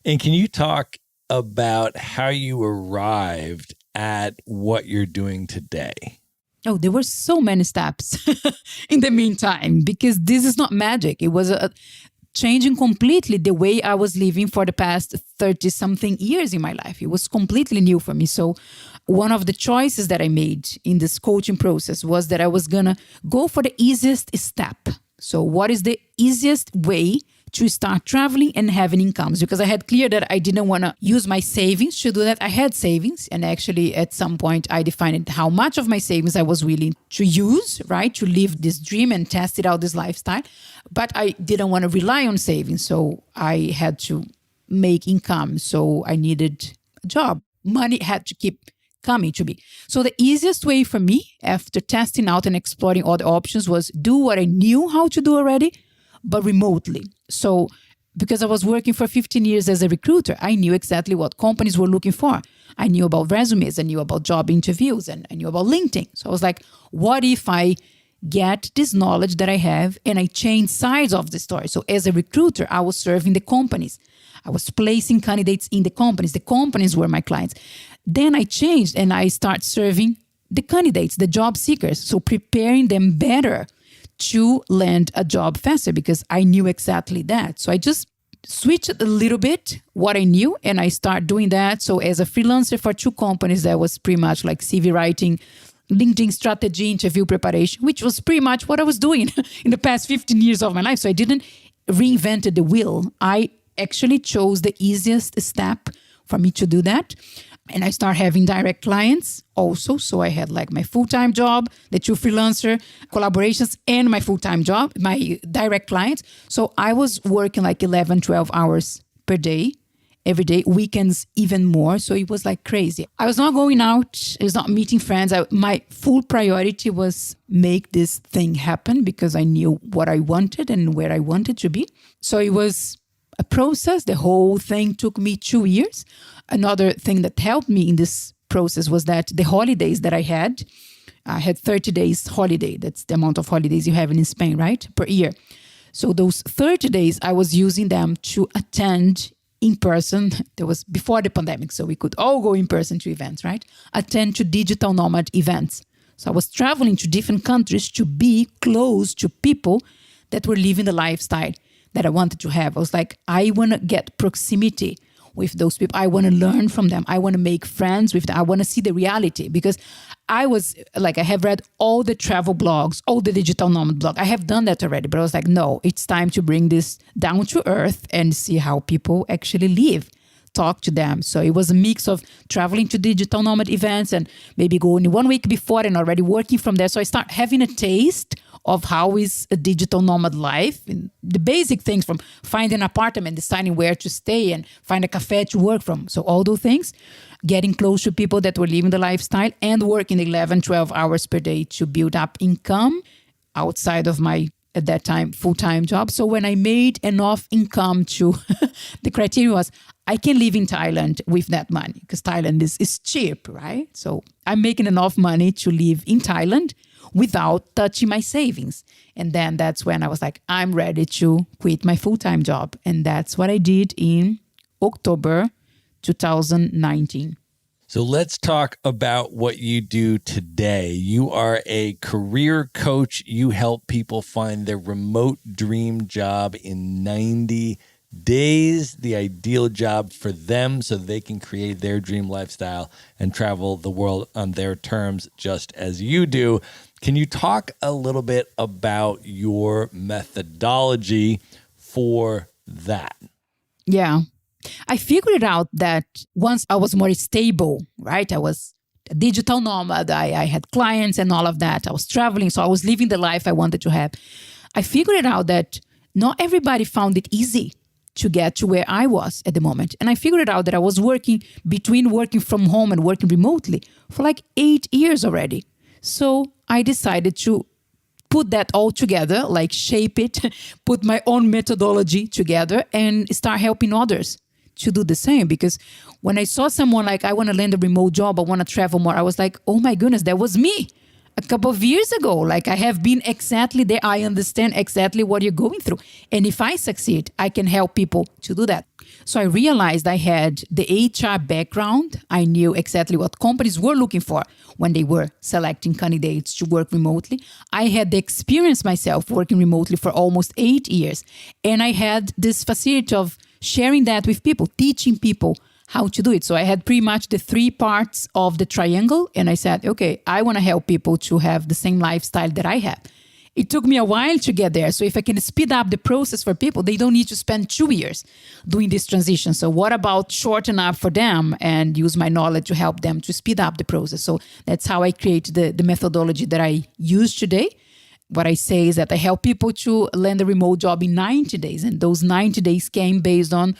And can you talk about how you arrived at what you're doing today? Oh, there were so many steps in the meantime, because this is not magic. It was changing completely the way I was living for the past 30-something years in my life. It was completely new for me. So one of the choices that I made in this coaching process was that I was going to go for the easiest step. So what is the easiest way to start traveling and having incomes? Because I had clear that I didn't want to use my savings to do that. I had savings. And actually, at some point, I defined how much of my savings I was willing to use, right? To live this dream and test it out, this lifestyle. But I didn't want to rely on savings. So I had to make income. So I needed a job. Money had to keep coming to me. So the easiest way for me, after testing out and exploring all the options, was do what I knew how to do already, but remotely. So because I was working for 15 years as a recruiter, I knew exactly what companies were looking for. I knew about resumes, I knew about job interviews, and I knew about LinkedIn. So I was like, what if I get this knowledge that I have and I change sides of the story? So as a recruiter, I was serving the companies. I was placing candidates in the companies. The companies were my clients. Then I changed and I started serving the candidates, the job seekers. So preparing them better to land a job faster, because I knew exactly that. So I just switched a little bit what I knew and I started doing that. So as a freelancer for 2 companies, that was pretty much like CV writing, LinkedIn strategy, interview preparation, which was pretty much what I was doing in the past 15 years of my life. So I didn't reinvent the wheel. I actually chose the easiest step for me to do that. And I started having direct clients also. So I had like my full-time job, the 2 freelancer collaborations, and my full-time job, my direct clients. So I was working like 11, 12 hours per day, every day, weekends even more. So it was like crazy. I was not going out. I was not meeting friends. My full priority was make this thing happen, because I knew what I wanted and where I wanted to be. So it was a process. The whole thing took me 2 years. Another thing that helped me in this process was that the holidays that I had 30 days holiday. That's the amount of holidays you have in Spain, right? Per year. So those 30 days, I was using them to attend in person. That was before the pandemic, so we could all go in person to events, right? Attend to digital nomad events. So I was traveling to different countries to be close to people that were living the lifestyle that I wanted to have. I was like, I want to get proximity with those people. I want to learn from them. I want to make friends with them. I want to see the reality, because I was like, I have read all the travel blogs, all the digital nomad blog. I have done that already, but I was like, no, it's time to bring this down to earth and see how people actually live. Talk to them. So it was a mix of traveling to digital nomad events and maybe going 1 week before and already working from there. So I start having a taste of how is a digital nomad life, and the basic things from finding an apartment, deciding where to stay, and find a cafe to work from. So all those things, getting close to people that were living the lifestyle and working 11, 12 hours per day to build up income outside of my, at that time, full-time job. So when I made enough income to, the criteria was, I can live in Thailand with that money, because Thailand is cheap, right? So I'm making enough money to live in Thailand without touching my savings. And then that's when I was like, I'm ready to quit my full-time job. And that's what I did in October 2019. So let's talk about what you do today. You are a career coach. You help people find their remote dream job in 90 days, the ideal job for them so they can create their dream lifestyle and travel the world on their terms, just as you do. Can you talk a little bit about your methodology for that? Yeah. I figured out that once I was more stable, right? I was a digital nomad. I had clients and all of that. I was traveling. So I was living the life I wanted to have. I figured out that not everybody found it easy to get to where I was at the moment. And I figured out that I was working between working from home and working remotely for like 8 years already. So I decided to put that all together, like shape it, put my own methodology together and start helping others to do the same. Because when I saw someone like, I want to land a remote job, I want to travel more, I was like, oh my goodness, that was me a couple of years ago. Like I have been exactly there. I understand exactly what you're going through. And if I succeed, I can help people to do that. So I realized I had the HR background. I knew exactly what companies were looking for when they were selecting candidates to work remotely. I had the experience myself working remotely for almost 8 years. And I had this facility of sharing that with people, teaching people how to do it. So I had pretty much the 3 parts of the triangle. And I said, okay, I want to help people to have the same lifestyle that I have. It took me a while to get there. So if I can speed up the process for people, they don't need to spend 2 years doing this transition. So what about shorten up for them and use my knowledge to help them to speed up the process? So that's how I create the methodology that I use today. What I say is that I help people to land a remote job in 90 days. And those 90 days came based on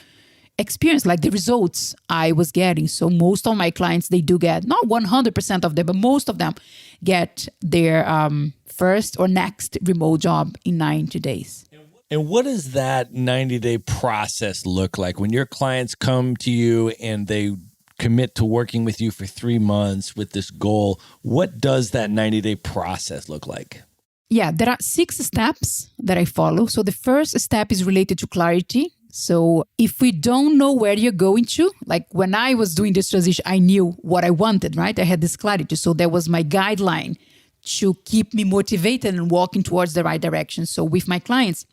experience, like the results I was getting. So most of my clients, they do get, not 100% of them, but most of them get their first or next remote job in 90 days. And what does that 90-day process look like when your clients come to you and they commit to working with you for 3 months with this goal? What does that 90-day process look like? Yeah, there are 6 steps that I follow. So the first step is related to clarity. So if we don't know where you're going to, like when I was doing this transition, I knew what I wanted, right? I had this clarity. So that was my guideline to keep me motivated and walking towards the right direction. So with my clients,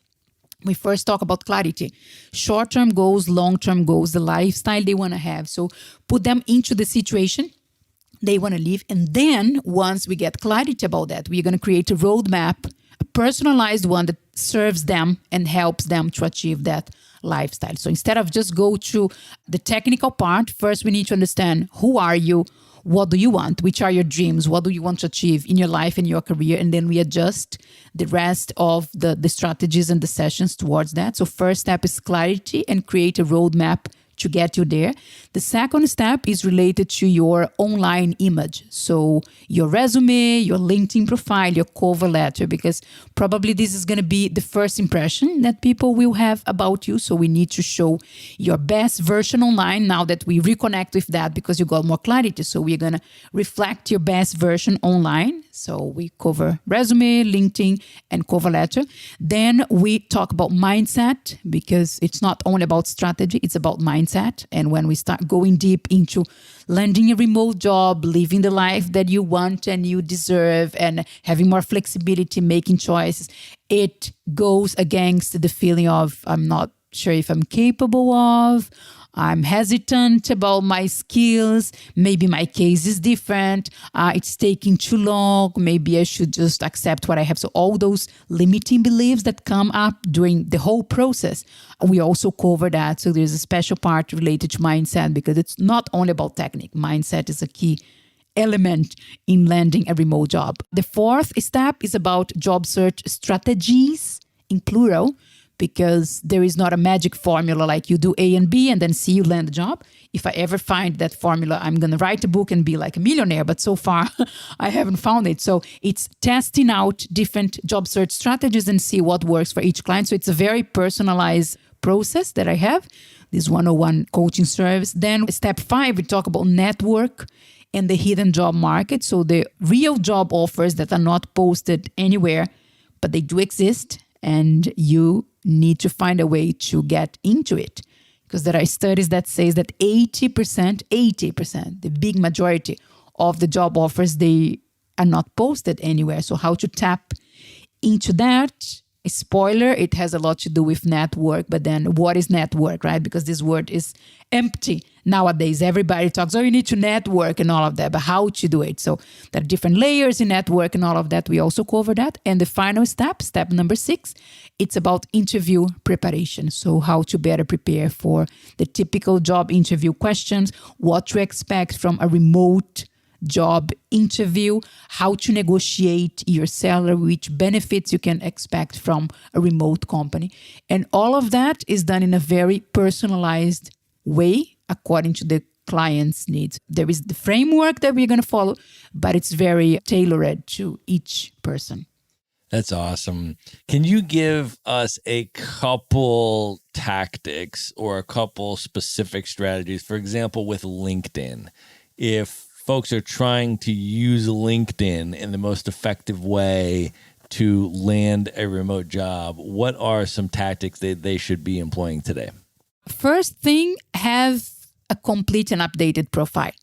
we first talk about clarity, short-term goals, long-term goals, the lifestyle they want to have. So put them into the situation they want to live. And then once we get clarity about that, we're going to create a roadmap, a personalized one that serves them and helps them to achieve that lifestyle. So instead of just go to the technical part, first we need to understand who are you, what do you want, which are your dreams, what do you want to achieve in your life and your career, and then we adjust the rest of the strategies and the sessions towards that. So first step is clarity and create a roadmap to get you there. The second step is related to your online image. So your resume, your LinkedIn profile, your cover letter, because probably this is going to be the first impression that people will have about you. So we need to show your best version online now that we reconnect with that because you got more clarity. So we're going to reflect your best version online. So we cover resume, LinkedIn, and cover letter. Then we talk about mindset because it's not only about strategy, it's about mindset. And when we start going deep into landing a remote job, living the life that you want and you deserve, and having more flexibility, making choices, it goes against the feeling of I'm not sure if I'm capable of, I'm hesitant about my skills. Maybe my case is different. It's taking too long. Maybe I should just accept what I have. So all those limiting beliefs that come up during the whole process, we also cover that. So there's a special part related to mindset because it's not only about technique. Mindset is a key element in landing a remote job. The fourth step is about job search strategies in plural, because there is not a magic formula like you do A and B and then C, you land a job. If I ever find that formula, I'm going to write a book and be like a millionaire. But so far, I haven't found it. So it's testing out different job search strategies and see what works for each client. So it's a very personalized process that I have, this 101 coaching service. Then step 5, we talk about network and the hidden job market. So the real job offers that are not posted anywhere, but they do exist. And you need to find a way to get into it. because there are studies that says that 80%, the big majority of the job offers, they are not posted anywhere. So how to tap into that? Spoiler, it has a lot to do with network, but then what is network, right? Because this word is empty nowadays. Everybody talks, oh, you need to network and all of that, but how to do it? So there are different layers in network and all of that. We also cover that. And the final step number 6, it's about interview preparation. So how to better prepare for the typical job interview questions, what to expect from a remote job interview, how to negotiate your salary, which benefits you can expect from a remote company. And all of that is done in a very personalized way according to the client's needs. There is the framework that we're going to follow, but it's very tailored to each person. That's awesome. Can you give us a couple tactics or a couple specific strategies? For example, with LinkedIn, if folks are trying to use LinkedIn in the most effective way to land a remote job, what are some tactics that they should be employing today? First thing, have a complete and updated profile.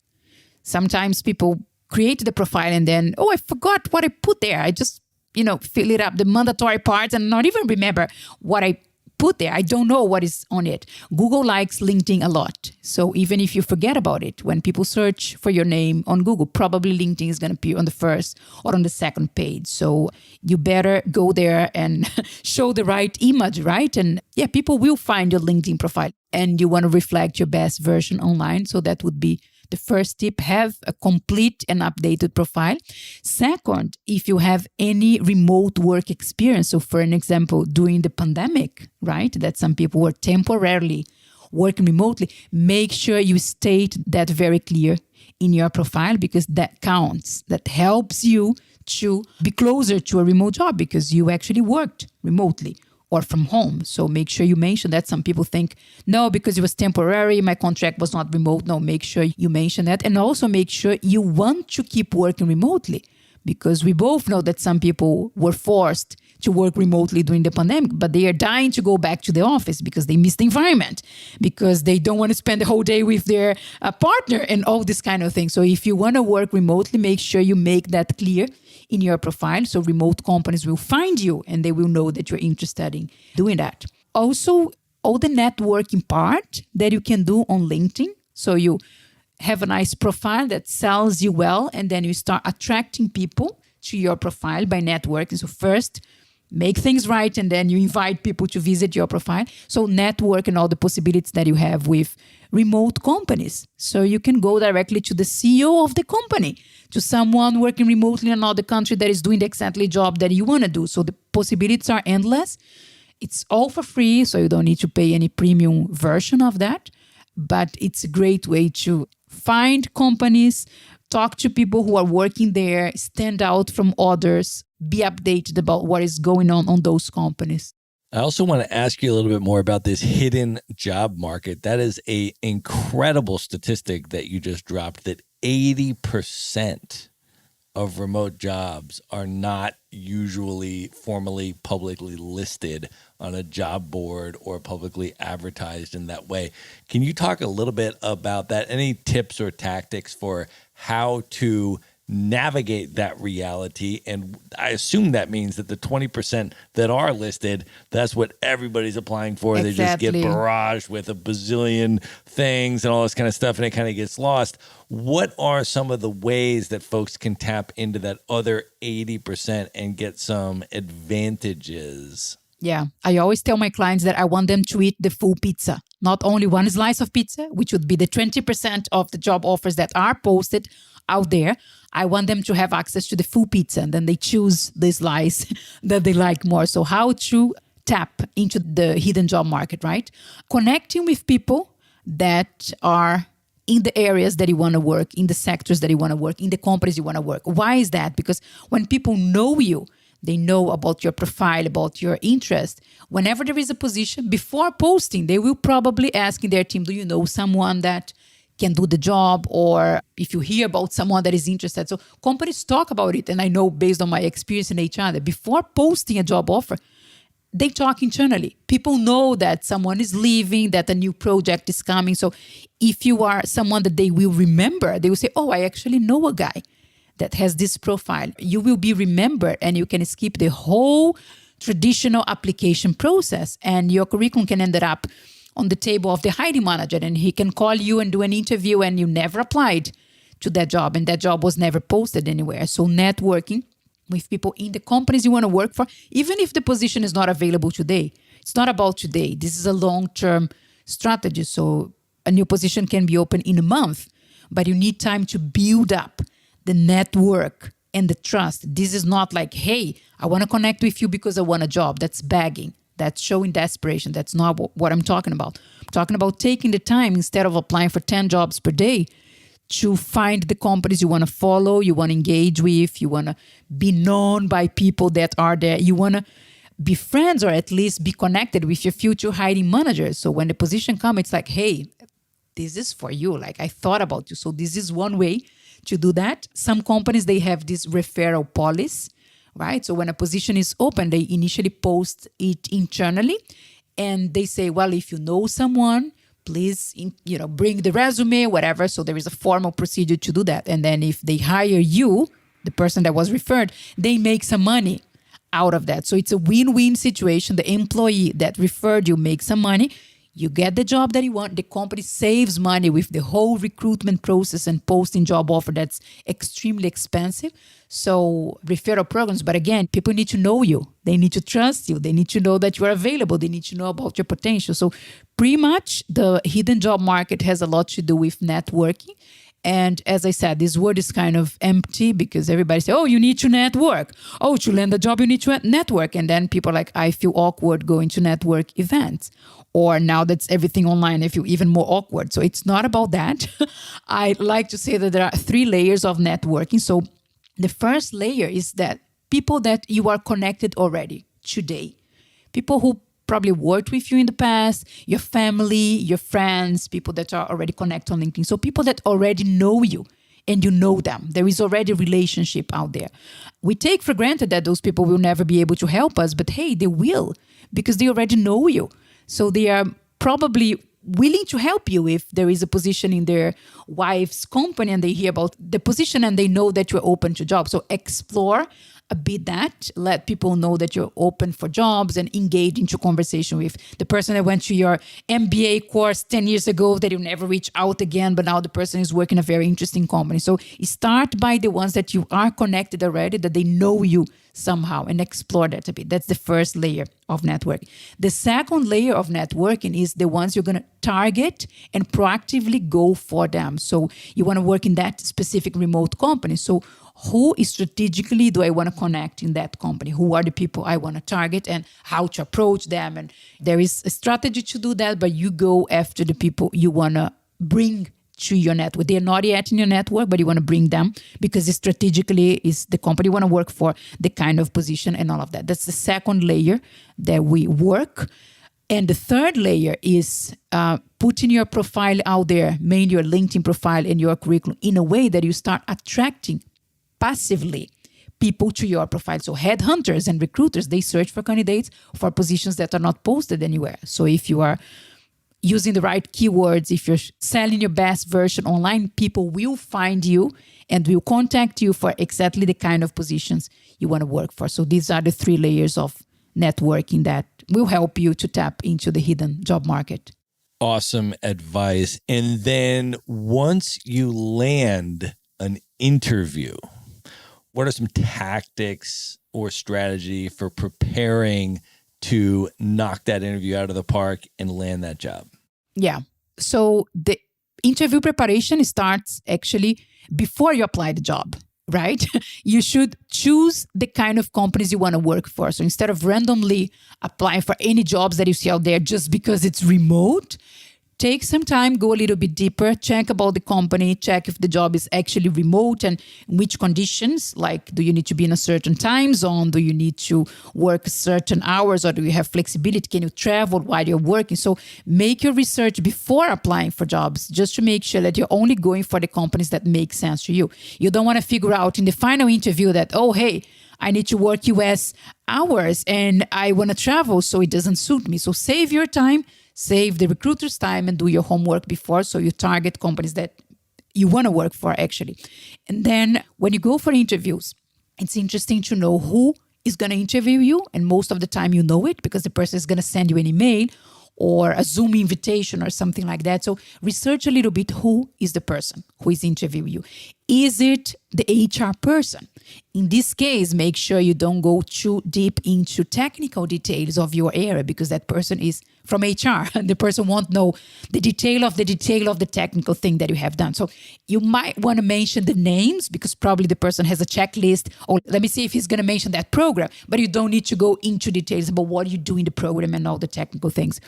Sometimes people create the profile and then, I forgot what I put there. I just, fill it up, the mandatory parts, and not even remember what I put there. I don't know what is on it. Google likes LinkedIn a lot. So even if you forget about it, when people search for your name on Google, probably LinkedIn is going to appear on the first or on the second page. So you better go there and show the right image, right? And people will find your LinkedIn profile, and you want to reflect your best version online. So that would be the first tip. Have a complete and updated profile. Second, if you have any remote work experience, so for an example, during the pandemic, right, that some people were temporarily working remotely, make sure you state that very clear in your profile, because that counts. That helps you to be closer to a remote job because you actually worked remotely or from home. So make sure you mention that. Some people think, no, because it was temporary, my contract was not remote. No, make sure you mention that. And also make sure you want to keep working remotely, because we both know that some people were forced to work remotely during the pandemic, but they are dying to go back to the office because they miss the environment, because they don't want to spend the whole day with their partner and all this kind of thing. So if you want to work remotely, make sure you make that clear in your profile. So remote companies will find you and they will know that you're interested in doing that. Also, all the networking part that you can do on LinkedIn. So you have a nice profile that sells you well, and then you start attracting people to your profile by networking. So first, make things right, and then you invite people to visit your profile. So network and all the possibilities that you have with remote companies. So you can go directly to the CEO of the company, to someone working remotely in another country that is doing the exactly job that you want to do. So the possibilities are endless. It's all for free, so you don't need to pay any premium version of that. But it's a great way to find companies, talk to people who are working there, stand out from others, be updated about what is going on those companies. I also want to ask you a little bit more about this hidden job market. That is an incredible statistic that you just dropped, that 80% of remote jobs are not usually formally publicly listed on a job board or publicly advertised in that way. Can you talk a little bit about that? Any tips or tactics for how to navigate that reality? And I assume that means that the 20% that are listed, that's what everybody's applying for. Exactly. They just get barraged with a bazillion things and all this kind of stuff, and it kind of gets lost. What are some of the ways that folks can tap into that other 80% and get some advantages? Yeah, I always tell my clients that I want them to eat the full pizza, not only one slice of pizza, which would be the 20% of the job offers that are posted out there. I want them to have access to the full pizza, and then they choose the slice that they like more. So how to tap into the hidden job market, right? Connecting with people that are in the areas that you want to work, in the sectors that you want to work, in the companies you want to work. Why is that? Because when people know you, they know about your profile, about your interest. Whenever there is a position, before posting, they will probably ask in their team, do you know someone that can do the job? Or if you hear about someone that is interested. So companies talk about it. And I know based on my experience in HR that before posting a job offer, they talk internally. People know that someone is leaving, that a new project is coming. So if you are someone that they will remember, they will say, oh, I actually know a guy that has this profile. You will be remembered and you can skip the whole traditional application process, and your curriculum can end up on the table of the hiring manager, and he can call you and do an interview and you never applied to that job and that job was never posted anywhere. So networking with people in the companies you want to work for, even if the position is not available today. It's not about today. This is a long-term strategy. So a new position can be open in a month, but you need time to build up the network and the trust. This is not like, hey, I want to connect with you because I want a job. That's begging. That's showing desperation. That's not what I'm talking about. I'm talking about taking the time instead of applying for 10 jobs per day to find the companies you want to follow, you want to engage with, you want to be known by people that are there. You want to be friends or at least be connected with your future hiring managers. So when the position comes, it's like, hey, this is for you. Like, I thought about you. So this is one way to do that. Some companies, they have this referral policy, right? So when a position is open, they initially post it internally and they say, well, if you know someone, please, bring the resume, whatever. So there is a formal procedure to do that. And then if they hire you, the person that was referred, they make some money out of that. So it's a win-win situation. The employee that referred you makes some money. You get the job that you want. The company saves money with the whole recruitment process and posting job offer that's extremely expensive. So referral programs, but again, people need to know you. They need to trust you. They need to know that you are available. They need to know about your potential. So pretty much the hidden job market has a lot to do with networking. And as I said, this word is kind of empty because everybody says, oh, you need to network. Oh, to land a job, you need to network. And then people are like, I feel awkward going to network events. Or now that's everything online, I feel even more awkward. So it's not about that. I like to say that there are 3 layers of networking. So the first layer is that people that you are connected already today. People who probably worked with you in the past, your family, your friends, people that are already connected on LinkedIn. So people that already know you and you know them. There is already a relationship out there. We take for granted that those people will never be able to help us, but hey, they will because they already know you. So they are probably willing to help you if there is a position in their wife's company and they hear about the position and they know that you're open to jobs. So explore a bit that, let people know that you're open for jobs and engage into conversation with the person that went to your MBA course 10 years ago that you never reach out again, but now the person is working in a very interesting company. So start by the ones that you are connected already, that they know you somehow, and explore that a bit. That's the first layer of networking. The second layer of networking is the ones you're going to target and proactively go for them. So you want to work in that specific remote company. So who strategically do I want to connect in that company? Who are the people I want to target and how to approach them? And there is a strategy to do that, but you go after the people you want to bring to your network. They're not yet in your network, but you want to bring them because strategically is the company you want to work for, the kind of position and all of that. That's the second layer that we work. And the third layer is putting your profile out there, mainly your LinkedIn profile and your curriculum in a way that you start attracting passively people to your profile. So headhunters and recruiters, they search for candidates for positions that are not posted anywhere. So if you are using the right keywords, if you're selling your best version online, people will find you and will contact you for exactly the kind of positions you want to work for. So these are the 3 layers of networking that will help you to tap into the hidden job market. Awesome advice. And then once you land an interview, what are some tactics or strategy for preparing to knock that interview out of the park and land that job? Yeah. So the interview preparation starts actually before you apply the job, right? You should choose the kind of companies you want to work for. So instead of randomly applying for any jobs that you see out there just because it's remote, take some time, go a little bit deeper, check about the company, check if the job is actually remote and in which conditions, like do you need to be in a certain time zone? Do you need to work certain hours or do you have flexibility? Can you travel while you're working? So make your research before applying for jobs just to make sure that you're only going for the companies that make sense to you. You don't want to figure out in the final interview that, oh, hey, I need to work US hours and I want to travel, so it doesn't suit me. So save your time, save the recruiter's time, and do your homework before, so you target companies that you want to work for, actually. And then when you go for interviews, it's interesting to know who is going to interview you. And most of the time you know it because the person is going to send you an email or a Zoom invitation or something like that. So research a little bit who is the person who is interviewing you. Is it the HR person? In this case, make sure you don't go too deep into technical details of your area because that person is from HR and the person won't know the detail of the technical thing that you have done. So you might want to mention the names because probably the person has a checklist, or let me see if he's going to mention that program, but you don't need to go into details about what you do in the program and all the technical things.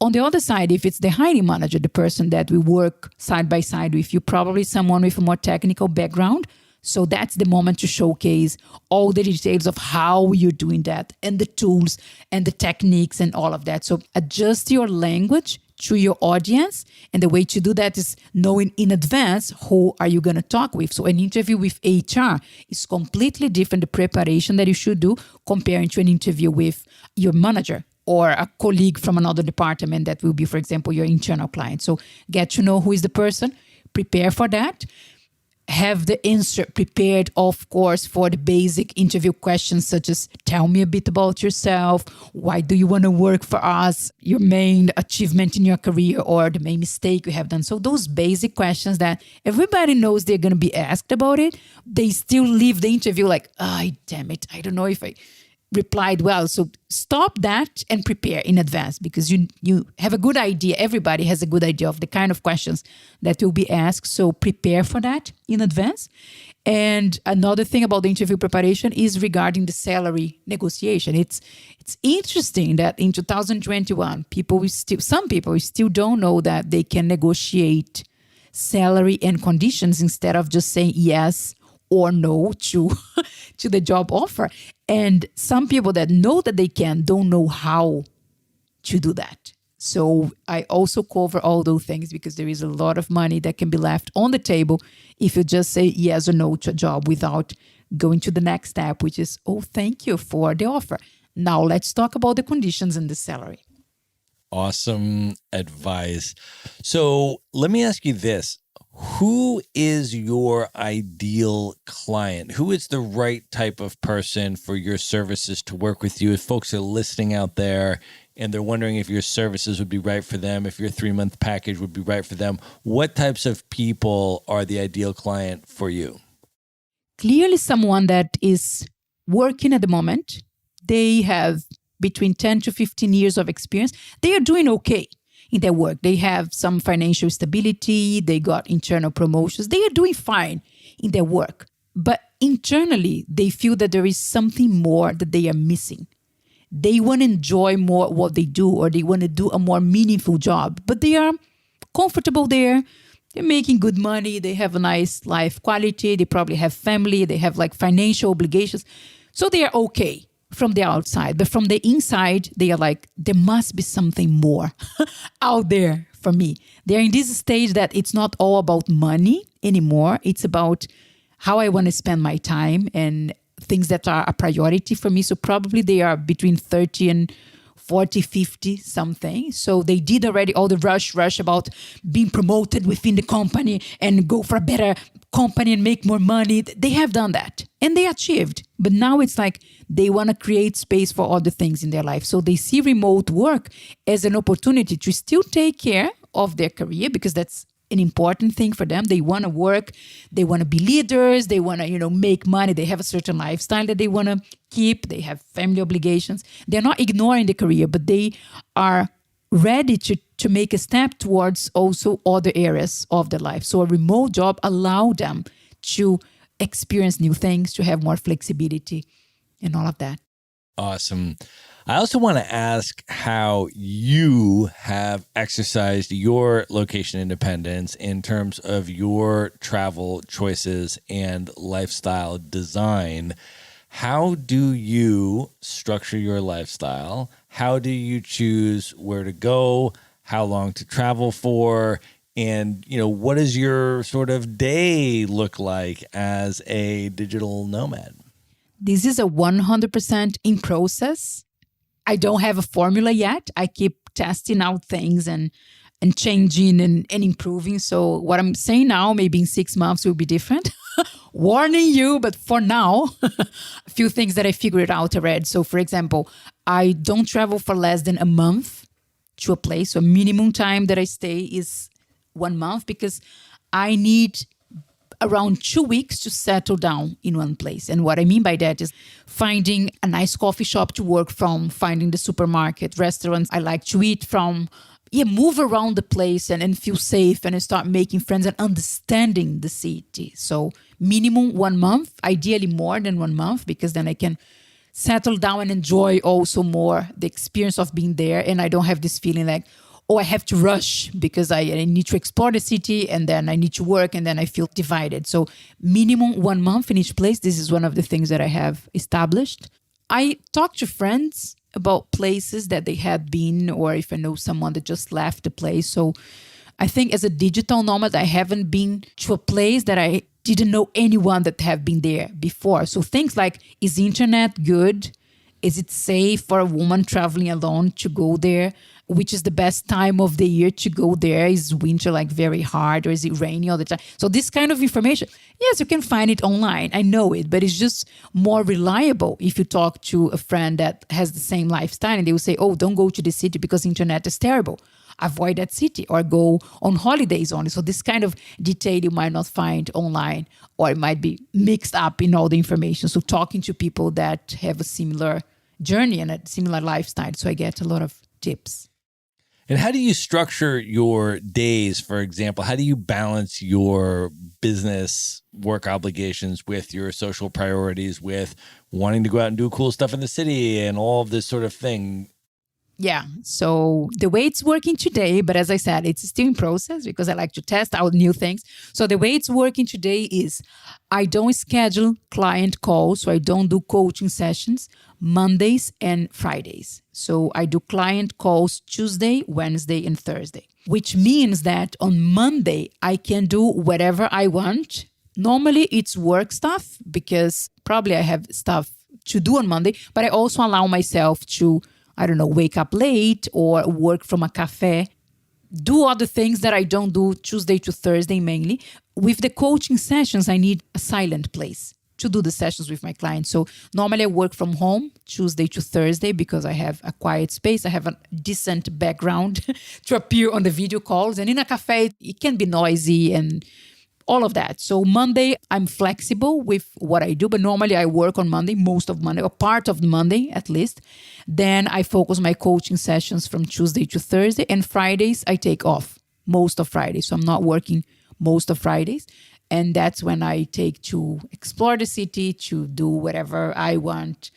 On the other side, if it's the hiring manager, the person that we work side by side with you, probably someone with a more technical background. So that's the moment to showcase all the details of how you're doing that and the tools and the techniques and all of that. So adjust your language to your audience. And the way to do that is knowing in advance who are you going to talk with. So an interview with HR is completely different, the preparation that you should do comparing to an interview with your manager or a colleague from another department that will be, for example, your internal client. So get to know who is the person, prepare for that. Have the answer prepared, of course, for the basic interview questions such as, tell me a bit about yourself, why do you want to work for us, your main achievement in your career or the main mistake you have done. So those basic questions that everybody knows they're going to be asked about it, they still leave the interview like, damn it, I don't know if I replied well. So stop that and prepare in advance because you have a good idea. Everybody has a good idea of the kind of questions that will be asked. So prepare for that in advance. And another thing about the interview preparation is regarding the salary negotiation. It's interesting that in 2021, some people still don't know that they can negotiate salary and conditions instead of just saying yes or no to the job offer. And some people that know that they can don't know how to do that. So I also cover all those things because there is a lot of money that can be left on the table if you just say yes or no to a job without going to the next step, which is, oh, thank you for the offer. Now let's talk about the conditions and the salary. Awesome advice. So let me ask you this. Who is your ideal client? Who is the right type of person for your services to work with you? If folks are listening out there and they're wondering if your services would be right for them, if your 3-month package would be right for them, what types of people are the ideal client for you? Clearly someone that is working at the moment. They have between 10 to 15 years of experience. They are doing okay in their work. They have some financial stability. They got internal promotions. They are doing fine in their work. But internally, they feel that there is something more that they are missing. They want to enjoy more what they do, or they want to do a more meaningful job. But they are comfortable there. They're making good money. They have a nice life quality. They probably have family. They have like financial obligations. So they are okay from the outside, but from the inside, they are like, there must be something more out there for me. They're in this stage that it's not all about money anymore. It's about how I want to spend my time and things that are a priority for me. So probably they are between 30 and 40, 50 something. So they did already all the rush about being promoted within the company and go for a better company and make more money. They have done that and they achieved. But now it's like they want to create space for other things in their life. So they see remote work as an opportunity to still take care of their career because that's an important thing for them. They want to work. They want to be leaders. They want to, make money. They have a certain lifestyle that they want to keep. They have family obligations. They're not ignoring the career, but they are ready to make a step towards also other areas of their life. So a remote job allows them to experience new things, to have more flexibility and all of that. Awesome. I also want to ask how you have exercised your location independence in terms of your travel choices and lifestyle design. How do you structure your lifestyle? How do you choose where to go, how long to travel for? And, what does your sort of day look like as a digital nomad? This is a 100% in process. I don't have a formula yet. I keep testing out things and changing and improving. So what I'm saying now, maybe in 6 months will be different. Warning you, but for now, a few things that I figured out already. So for example, I don't travel for less than a month to a place. So minimum time that I stay is 1 month because I need around 2 weeks to settle down in one place. And what I mean by that is finding a nice coffee shop to work from, finding the supermarket, restaurants I like to eat from. Move around the place and feel safe and start making friends and understanding the city. So minimum 1 month, ideally more than 1 month, because then I can settle down and enjoy also more the experience of being there. And I don't have this feeling like, oh, I have to rush because I need to explore the city and then I need to work and then I feel divided. So minimum 1 month in each place. This is one of the things that I have established. I talk to friends about places that they had been, or if I know someone that just left the place. So I think as a digital nomad, I haven't been to a place that I didn't know anyone that have been there before. So things like, is the internet good? Is it safe for a woman traveling alone to go there? Which is the best time of the year to go there? Is winter like very hard or is it rainy all the time? So this kind of information, yes, you can find it online. I know it, but it's just more reliable if you talk to a friend that has the same lifestyle and they will say, oh, don't go to the city because the internet is terrible. Avoid that city or go on holidays only. So this kind of detail you might not find online or it might be mixed up in all the information. So talking to people that have a similar journey and a similar lifestyle. So I get a lot of tips. And how do you structure your days, for example? How do you balance your business work obligations with your social priorities, with wanting to go out and do cool stuff in the city and all of this sort of thing? Yeah. So the way it's working today, but as I said, it's still in process because I like to test out new things. So the way it's working today is I don't schedule client calls. So I don't do coaching sessions Mondays and Fridays. So I do client calls Tuesday, Wednesday, and Thursday, which means that on Monday, I can do whatever I want. Normally it's work stuff because probably I have stuff to do on Monday, but I also allow myself to wake up late or work from a cafe, do other things that I don't do Tuesday to Thursday mainly. With the coaching sessions, I need a silent place to do the sessions with my clients. So normally I work from home Tuesday to Thursday because I have a quiet space. I have a decent background to appear on the video calls. And in a cafe, it can be noisy and all of that. So Monday, I'm flexible with what I do, but normally I work on Monday, most of Monday, or part of Monday at least. Then I focus my coaching sessions from Tuesday to Thursday, and Fridays I take off most of Fridays. So I'm not working most of Fridays. And that's when I take to explore the city, to do whatever I want.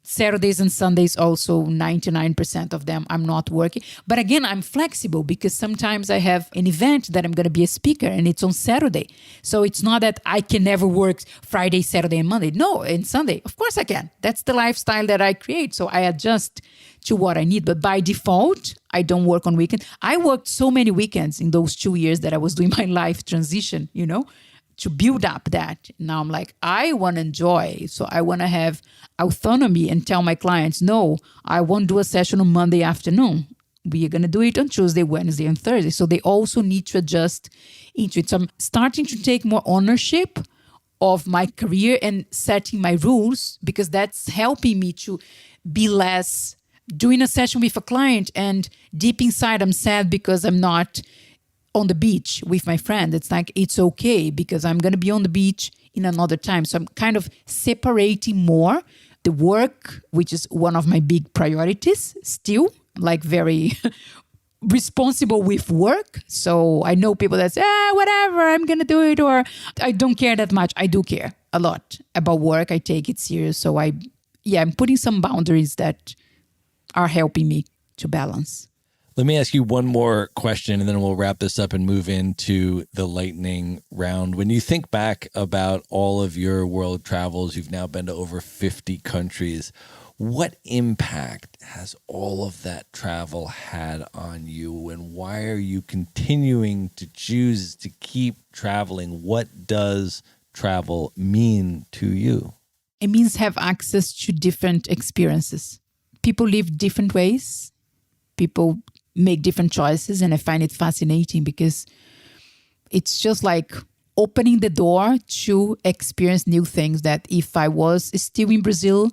Saturdays and Sundays also, 99% of them I'm not working. But again, I'm flexible because sometimes I have an event that I'm going to be a speaker and it's on Saturday. So it's not that I can never work Friday, Saturday, and Monday. No, and Sunday. Of course I can. That's the lifestyle that I create. So I adjust to what I need. But by default, I don't work on weekends. I worked so many weekends in those 2 years that I was doing my life transition, to build up that. Now I'm like, I want to enjoy. So I want to have autonomy and tell my clients, no, I won't do a session on Monday afternoon. We are going to do it on Tuesday, Wednesday, and Thursday. So they also need to adjust into it. So I'm starting to take more ownership of my career and setting my rules because that's helping me to be less doing a session with a client and deep inside I'm sad because I'm not on the beach with my friend. It's like, it's okay because I'm going to be on the beach in another time. So I'm kind of separating more the work, which is one of my big priorities still, like very responsible with work. So I know people that say, whatever, I'm going to do it, or I don't care that much. I do care a lot about work. I take it serious. So I'm putting some boundaries that are helping me to balance. Let me ask you one more question and then we'll wrap this up and move into the lightning round. When you think back about all of your world travels, you've now been to over 50 countries. What impact has all of that travel had on you, and why are you continuing to choose to keep traveling? What does travel mean to you? It means have access to different experiences. People live different ways. People make different choices. And I find it fascinating because it's just like opening the door to experience new things that if I was still in Brazil,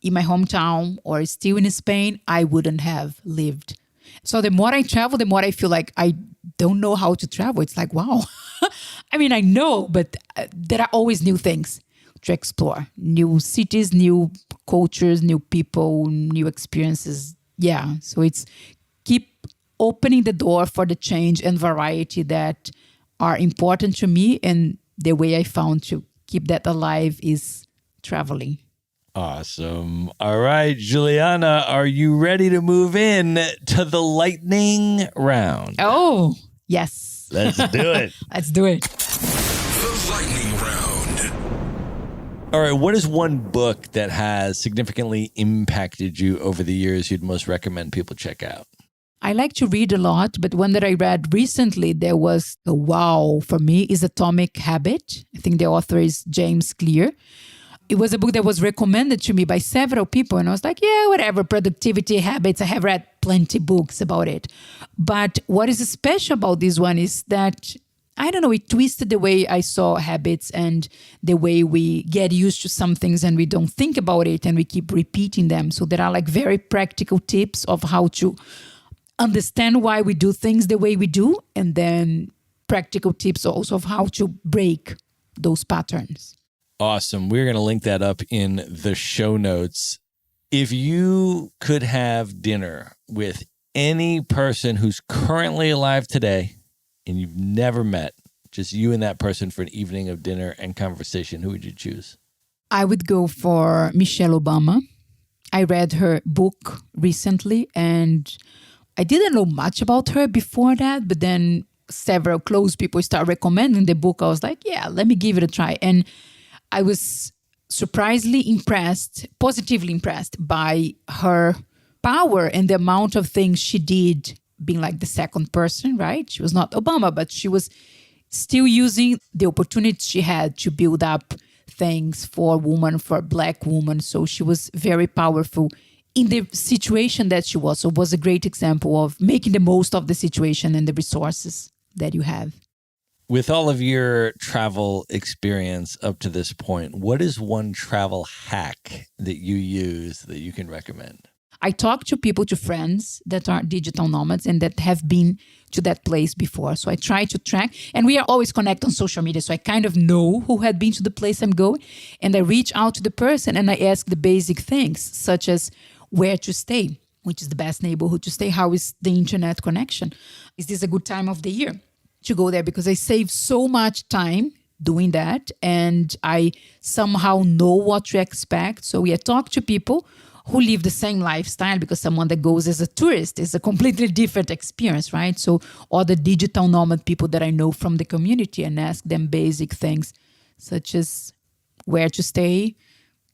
in my hometown, or still in Spain, I wouldn't have lived. So the more I travel, the more I feel like I don't know how to travel. It's like, wow. I mean, I know, but there are always new things to explore. New cities, new cultures, new people, new experiences. Yeah. So it's keep opening the door for the change and variety that are important to me. And the way I found to keep that alive is traveling. Awesome. All right, Juliana, are you ready to move in to the lightning round? Oh, yes. Let's do it. Let's do it. The lightning round. All right, what is one book that has significantly impacted you over the years you'd most recommend people check out? I like to read a lot, but one that I read recently that was a wow for me is Atomic Habit. I think the author is James Clear. It was a book that was recommended to me by several people. And I was like, yeah, whatever, productivity habits. I have read plenty books about it. But what is special about this one is that, I don't know, it twisted the way I saw habits and the way we get used to some things and we don't think about it and we keep repeating them. So there are like very practical tips of how to understand why we do things the way we do. And then practical tips also of how to break those patterns. Awesome. We're going to link that up in the show notes. If you could have dinner with any person who's currently alive today and you've never met, just you and that person for an evening of dinner and conversation, who would you choose? I would go for Michelle Obama. I read her book recently and I didn't know much about her before that, but then several close people start recommending the book. I was like, yeah, let me give it a try. And I was surprisingly impressed, positively impressed by her power and the amount of things she did being like the second person, right? She was not Obama, but she was still using the opportunities she had to build up things for women, for Black women. So she was very powerful in the situation that she was. So it was a great example of making the most of the situation and the resources that you have. With all of your travel experience up to this point, what is one travel hack that you use that you can recommend? I talk to people, to friends that are digital nomads and that have been to that place before. So I try to track, and we are always connected on social media. So I kind of know who had been to the place I'm going. And I reach out to the person and I ask the basic things, such as where to stay, which is the best neighborhood to stay. How is the internet connection? Is this a good time of the year to go there? Because I save so much time doing that and I somehow know what to expect. So I talk to people who live the same lifestyle, because someone that goes as a tourist is a completely different experience, right? So all the digital nomad people that I know from the community and ask them basic things such as where to stay.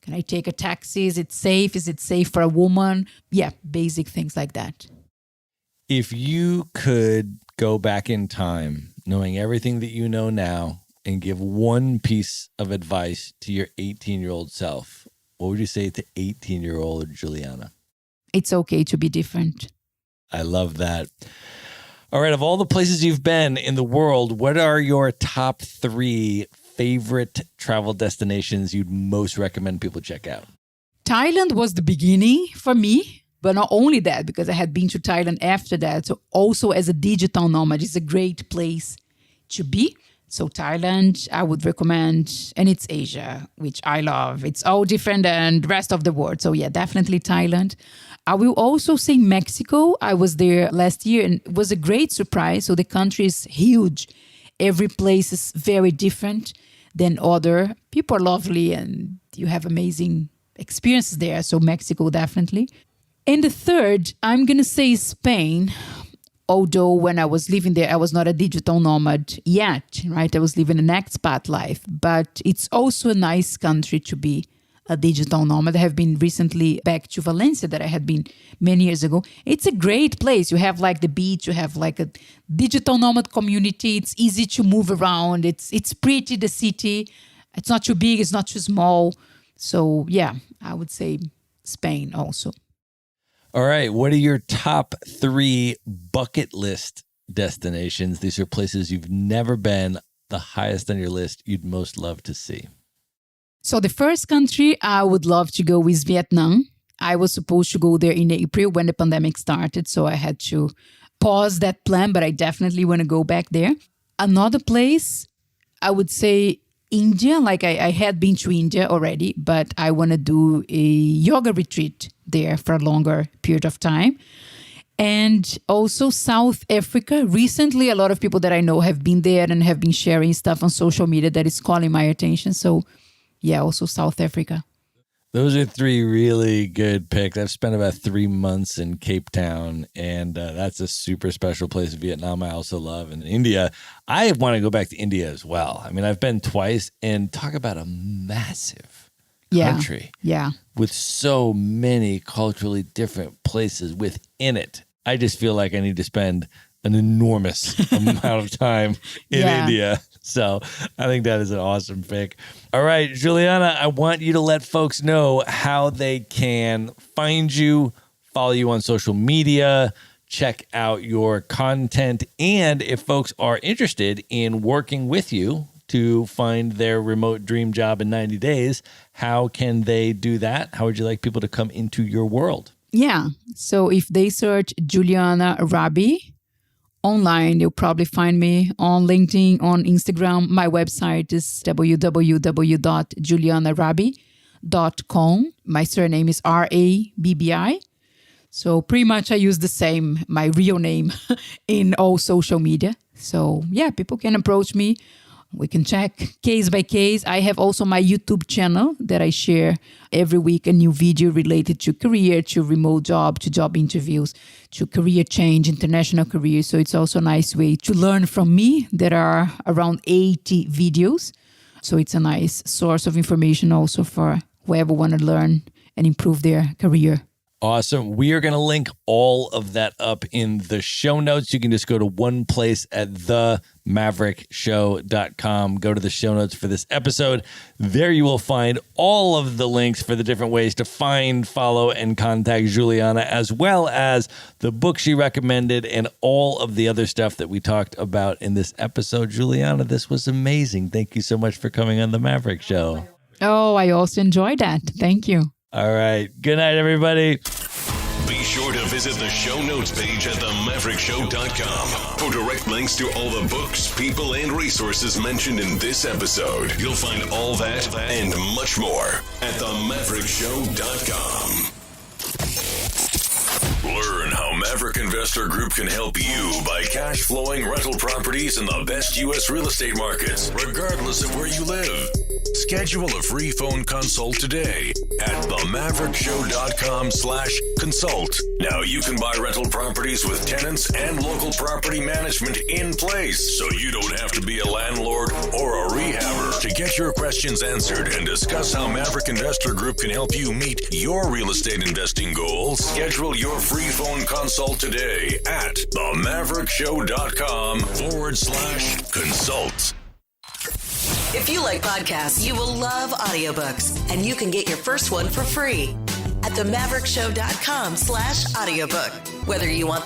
Can I take a taxi? Is it safe? Is it safe for a woman? Yeah, basic things like that. If you could go back in time, knowing everything that you know now, and give one piece of advice to your 18-year-old self, what would you say to 18-year-old Juliana? It's okay to be different. I love that. All right, of all the places you've been in the world, what are your top 3 favorite travel destinations you'd most recommend people check out? Thailand was the beginning for me, but not only that, because I had been to Thailand after that. So also as a digital nomad, it's a great place to be. So Thailand, I would recommend, and it's Asia, which I love. It's all different than the rest of the world. So yeah, definitely Thailand. I will also say Mexico. I was there last year and it was a great surprise. So the country is huge. Every place is very different than other. People are lovely and you have amazing experiences there. So Mexico, definitely. And the third, I'm going to say Spain. Although when I was living there, I was not a digital nomad yet, right? I was living an expat life. But it's also a nice country to be a digital nomad. I have been recently back to Valencia that I had been many years ago. It's a great place. You have like the beach, you have like a digital nomad community. It's easy to move around. It's pretty, the city. It's not too big, it's not too small. So yeah, I would say Spain also. All right. What are your top 3 bucket list destinations? These are places you've never been, the highest on your list you'd most love to see. So the first country I would love to go is Vietnam. I was supposed to go there in April when the pandemic started, so I had to pause that plan, but I definitely want to go back there. Another place, I would say India. Like I had been to India already, but I want to do a yoga retreat there for a longer period of time. And also South Africa. Recently, a lot of people that I know have been there and have been sharing stuff on social media that is calling my attention. So yeah, also South Africa. Those are 3 really good picks. I've spent about 3 months in Cape Town, and that's a super special place. Vietnam, I also love. And India, I want to go back to India as well. I mean, I've been twice, and talk about a massive country. Yeah. With so many culturally different places within it. I just feel like I need to spend an enormous amount of time in India. So I think that is an awesome pick. All right, Juliana, I want you to let folks know how they can find you, follow you on social media, check out your content, and if folks are interested in working with you to find their remote dream job in 90 days, how can they do that? How would you like people to come into your world? Yeah. So if they search Juliana Rabbi online, you'll probably find me on LinkedIn, on Instagram. My website is www.julianarabbi.com. My surname is Rabbi. So pretty much I use the same, my real name, in all social media. So yeah, people can approach me. We can check case by case. I have also my YouTube channel that I share every week, a new video related to career, to remote job, to job interviews, to career change, international career. So it's also a nice way to learn from me. There are around 80 videos. So it's a nice source of information also for whoever want to learn and improve their career. Awesome. We are going to link all of that up in the show notes. You can just go to one place at themaverickshow.com. Go to the show notes for this episode. There you will find all of the links for the different ways to find, follow, and contact Juliana, as well as the book she recommended and all of the other stuff that we talked about in this episode. Juliana, this was amazing. Thank you so much for coming on The Maverick Show. Oh, I also enjoyed that. Thank you. All right. Good night, everybody. Be sure to visit the show notes page at themaverickshow.com for direct links to all the books, people, and resources mentioned in this episode. You'll find all that and much more at themaverickshow.com. Learn how Maverick Investor Group can help you buy cash flowing rental properties in the best U.S. real estate markets, regardless of where you live. Schedule a free phone consult today at themaverickshow.com/consult. Now you can buy rental properties with tenants and local property management in place, so you don't have to be a landlord or a rehabber. To get your questions answered and discuss how Maverick Investor Group can help you meet your real estate investing goals, schedule your free phone consult today at themaverickshow.com/consult. If you like podcasts, you will love audiobooks, and you can get your first one for free at themaverickshow.com/audiobook. Whether you want the